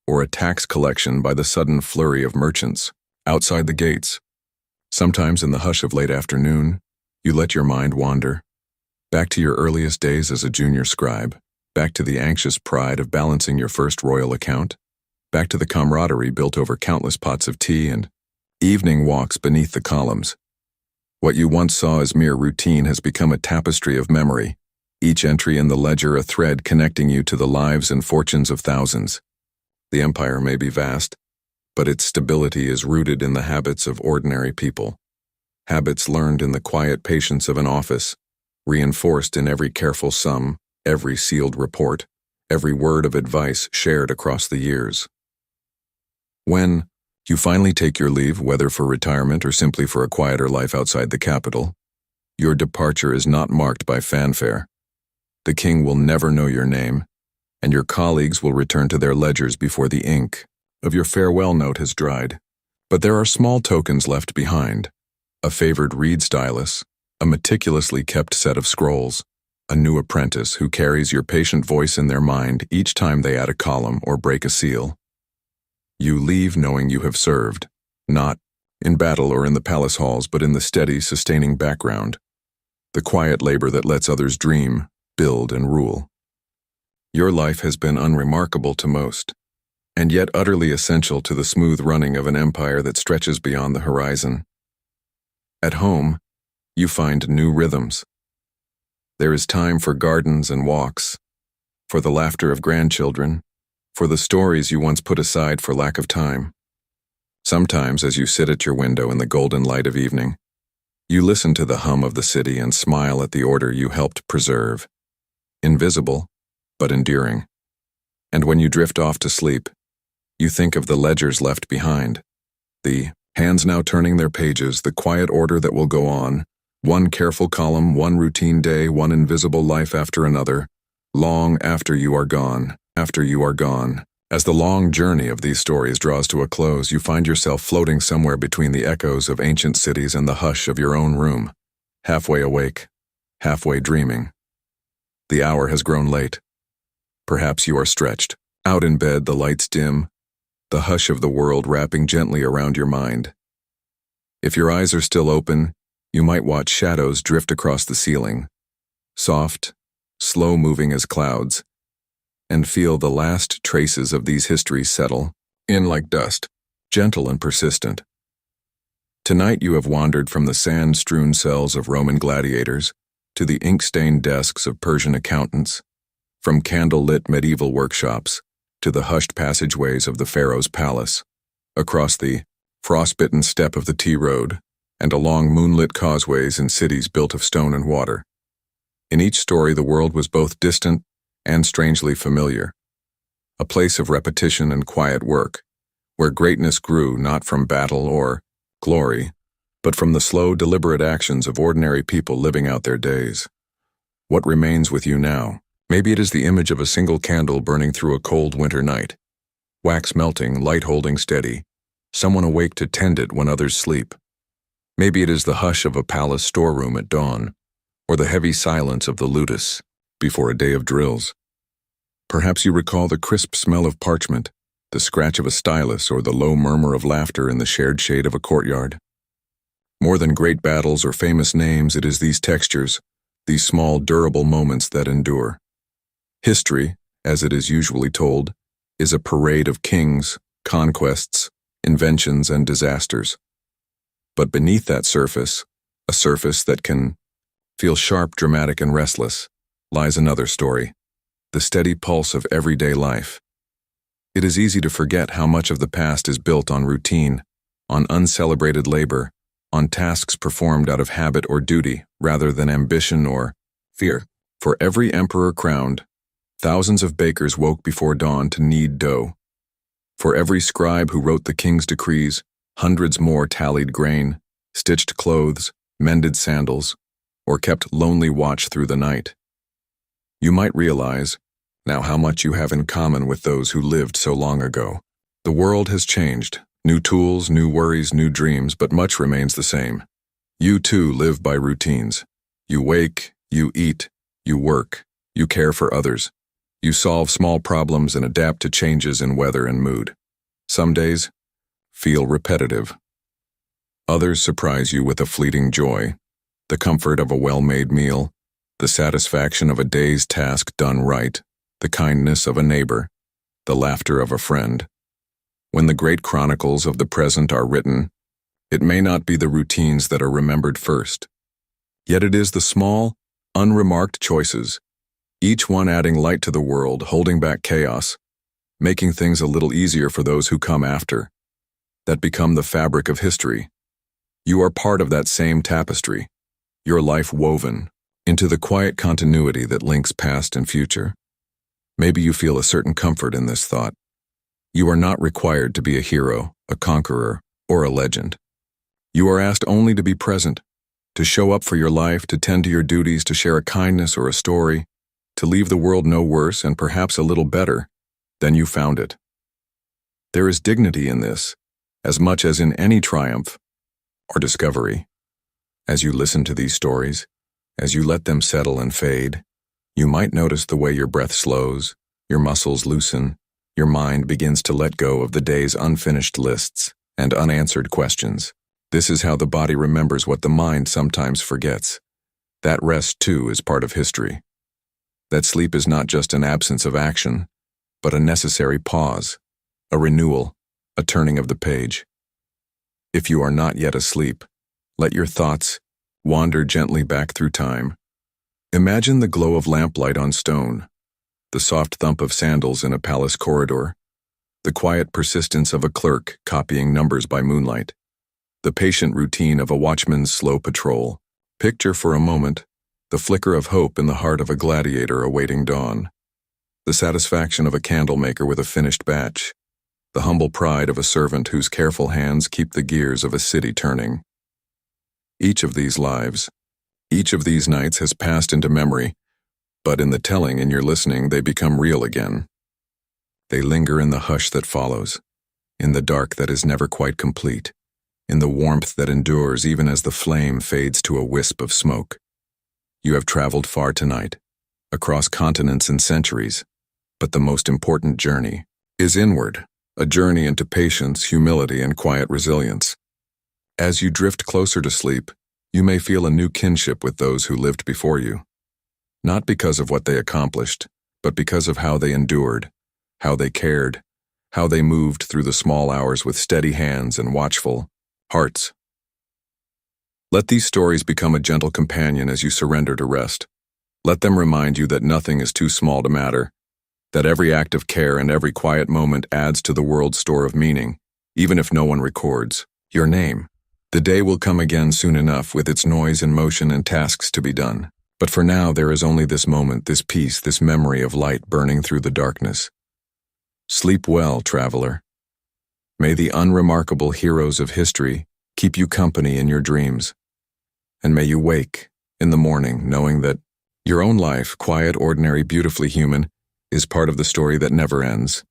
or a tax collection by the sudden flurry of merchants outside the gates. Sometimes in the hush of late afternoon, you let your mind wander, back to your earliest days as a junior scribe, back to the anxious pride of balancing your first royal account, back to the camaraderie built over countless pots of tea and evening walks beneath the columns. What you once saw as mere routine has become a tapestry of memory, each entry in the ledger a thread connecting you to the lives and fortunes of thousands. The empire may be vast, but its stability is rooted in the habits of ordinary people. Habits learned in the quiet patience of an office, reinforced in every careful sum, every sealed report, every word of advice shared across the years. When you finally take your leave, whether for retirement or simply for a quieter life outside the capital, your departure is not marked by fanfare. The king will never know your name, and your colleagues will return to their ledgers before the ink of your farewell note has dried. But there are small tokens left behind: a favored reed stylus, a meticulously kept set of scrolls, a new apprentice who carries your patient voice in their mind each time they add a column or break a seal. You leave knowing you have served, not in battle or in the palace halls, but in the steady, sustaining background, the quiet labor that lets others dream, build, and rule. Your life has been unremarkable to most, and yet utterly essential to the smooth running of an empire that stretches beyond the horizon. At home, you find new rhythms. There is time for gardens and walks, for the laughter of grandchildren, for the stories you once put aside for lack of time. Sometimes, as you sit at your window in the golden light of evening, you listen to the hum of the city and smile at the order you helped preserve. Invisible, but enduring. And when you drift off to sleep, you think of the ledgers left behind, the hands now turning their pages, the quiet order that will go on, one careful column, one routine day, one invisible life after another, long after you are gone. As the long journey of these stories draws to a close, you find yourself floating somewhere between the echoes of ancient cities and the hush of your own room, halfway awake, halfway dreaming. The hour has grown late. Perhaps you are stretched, out in bed, the lights dim, the hush of the world wrapping gently around your mind. If your eyes are still open, you might watch shadows drift across the ceiling, soft, slow-moving as clouds, and feel the last traces of these histories settle in like dust, gentle and persistent. Tonight you have wandered from the sand-strewn cells of Roman gladiators to the ink-stained desks of Persian accountants, from candle-lit medieval workshops to the hushed passageways of the pharaoh's palace, across the frost-bitten steppe of the tea road, and along moonlit causeways in cities built of stone and water. In each story the world was both distant and strangely familiar, a place of repetition and quiet work, where greatness grew not from battle or glory, but from the slow, deliberate actions of ordinary people living out their days. What remains with you now? Maybe it is the image of a single candle burning through a cold winter night, wax melting, light holding steady, someone awake to tend it when others sleep. Maybe it is the hush of a palace storeroom at dawn, or the heavy silence of the ludus before a day of drills. Perhaps you recall the crisp smell of parchment, the scratch of a stylus, or the low murmur of laughter in the shared shade of a courtyard. More than great battles or famous names, it is these textures, these small, durable moments that endure. History, as it is usually told, is a parade of kings, conquests, inventions, and disasters. But beneath that surface, a surface that can feel sharp, dramatic, and restless, lies another story, the steady pulse of everyday life. It is easy to forget how much of the past is built on routine, on uncelebrated labor, on tasks performed out of habit or duty rather than ambition or fear. For every emperor crowned, thousands of bakers woke before dawn to knead dough. For every scribe who wrote the king's decrees, hundreds more tallied grain, stitched clothes, mended sandals, or kept lonely watch through the night. You might realize now how much you have in common with those who lived so long ago. The world has changed, new tools, new worries, new dreams, but much remains the same. You too live by routines. You wake, you eat, you work, you care for others. You solve small problems and adapt to changes in weather and mood. Some days feel repetitive. Others surprise you with a fleeting joy, the comfort of a well-made meal, the satisfaction of a day's task done right, the kindness of a neighbor, the laughter of a friend. When the great chronicles of the present are written, It may not be the routines that are remembered first. Yet it is the small, unremarked choices, each one adding light to the world, holding back chaos, making things a little easier for those who come after, that become the fabric of history. You are part of that same tapestry, your life woven into the quiet continuity that links past and future. Maybe you feel a certain comfort in this thought. You are not required to be a hero, a conqueror, or a legend. You are asked only to be present, to show up for your life, to tend to your duties, to share a kindness or a story, to leave the world no worse and perhaps a little better than you found it. There is dignity in this, as much as in any triumph or discovery. As you listen to these stories, as you let them settle and fade, you might notice the way your breath slows, your muscles loosen, your mind begins to let go of the day's unfinished lists and unanswered questions. This is how the body remembers what the mind sometimes forgets. That rest, too, is part of history. That sleep is not just an absence of action, but a necessary pause, a renewal, a turning of the page. If you are not yet asleep, let your thoughts wander gently back through time. Imagine the glow of lamplight on stone, the soft thump of sandals in a palace corridor, the quiet persistence of a clerk copying numbers by moonlight, the patient routine of a watchman's slow patrol. Picture for a moment the flicker of hope in the heart of a gladiator awaiting dawn, the satisfaction of a candle maker with a finished batch, the humble pride of a servant whose careful hands keep the gears of a city turning. Each of these lives, each of these nights has passed into memory, but in the telling and your listening, they become real again. They linger in the hush that follows, in the dark that is never quite complete, in the warmth that endures even as the flame fades to a wisp of smoke. You have traveled far tonight, across continents and centuries, but the most important journey is inward, a journey into patience, humility, and quiet resilience. As you drift closer to sleep, you may feel a new kinship with those who lived before you, not because of what they accomplished, but because of how they endured, how they cared, how they moved through the small hours with steady hands and watchful hearts. Let these stories become a gentle companion as you surrender to rest. Let them remind you that nothing is too small to matter, that every act of care and every quiet moment adds to the world's store of meaning, even if no one records your name. The day will come again soon enough with its noise and motion and tasks to be done. But for now, there is only this moment, this peace, this memory of light burning through the darkness. Sleep well, traveler. May the unremarkable heroes of history keep you company in your dreams. And may you wake in the morning knowing that your own life, quiet, ordinary, beautifully human, is part of the story that never ends.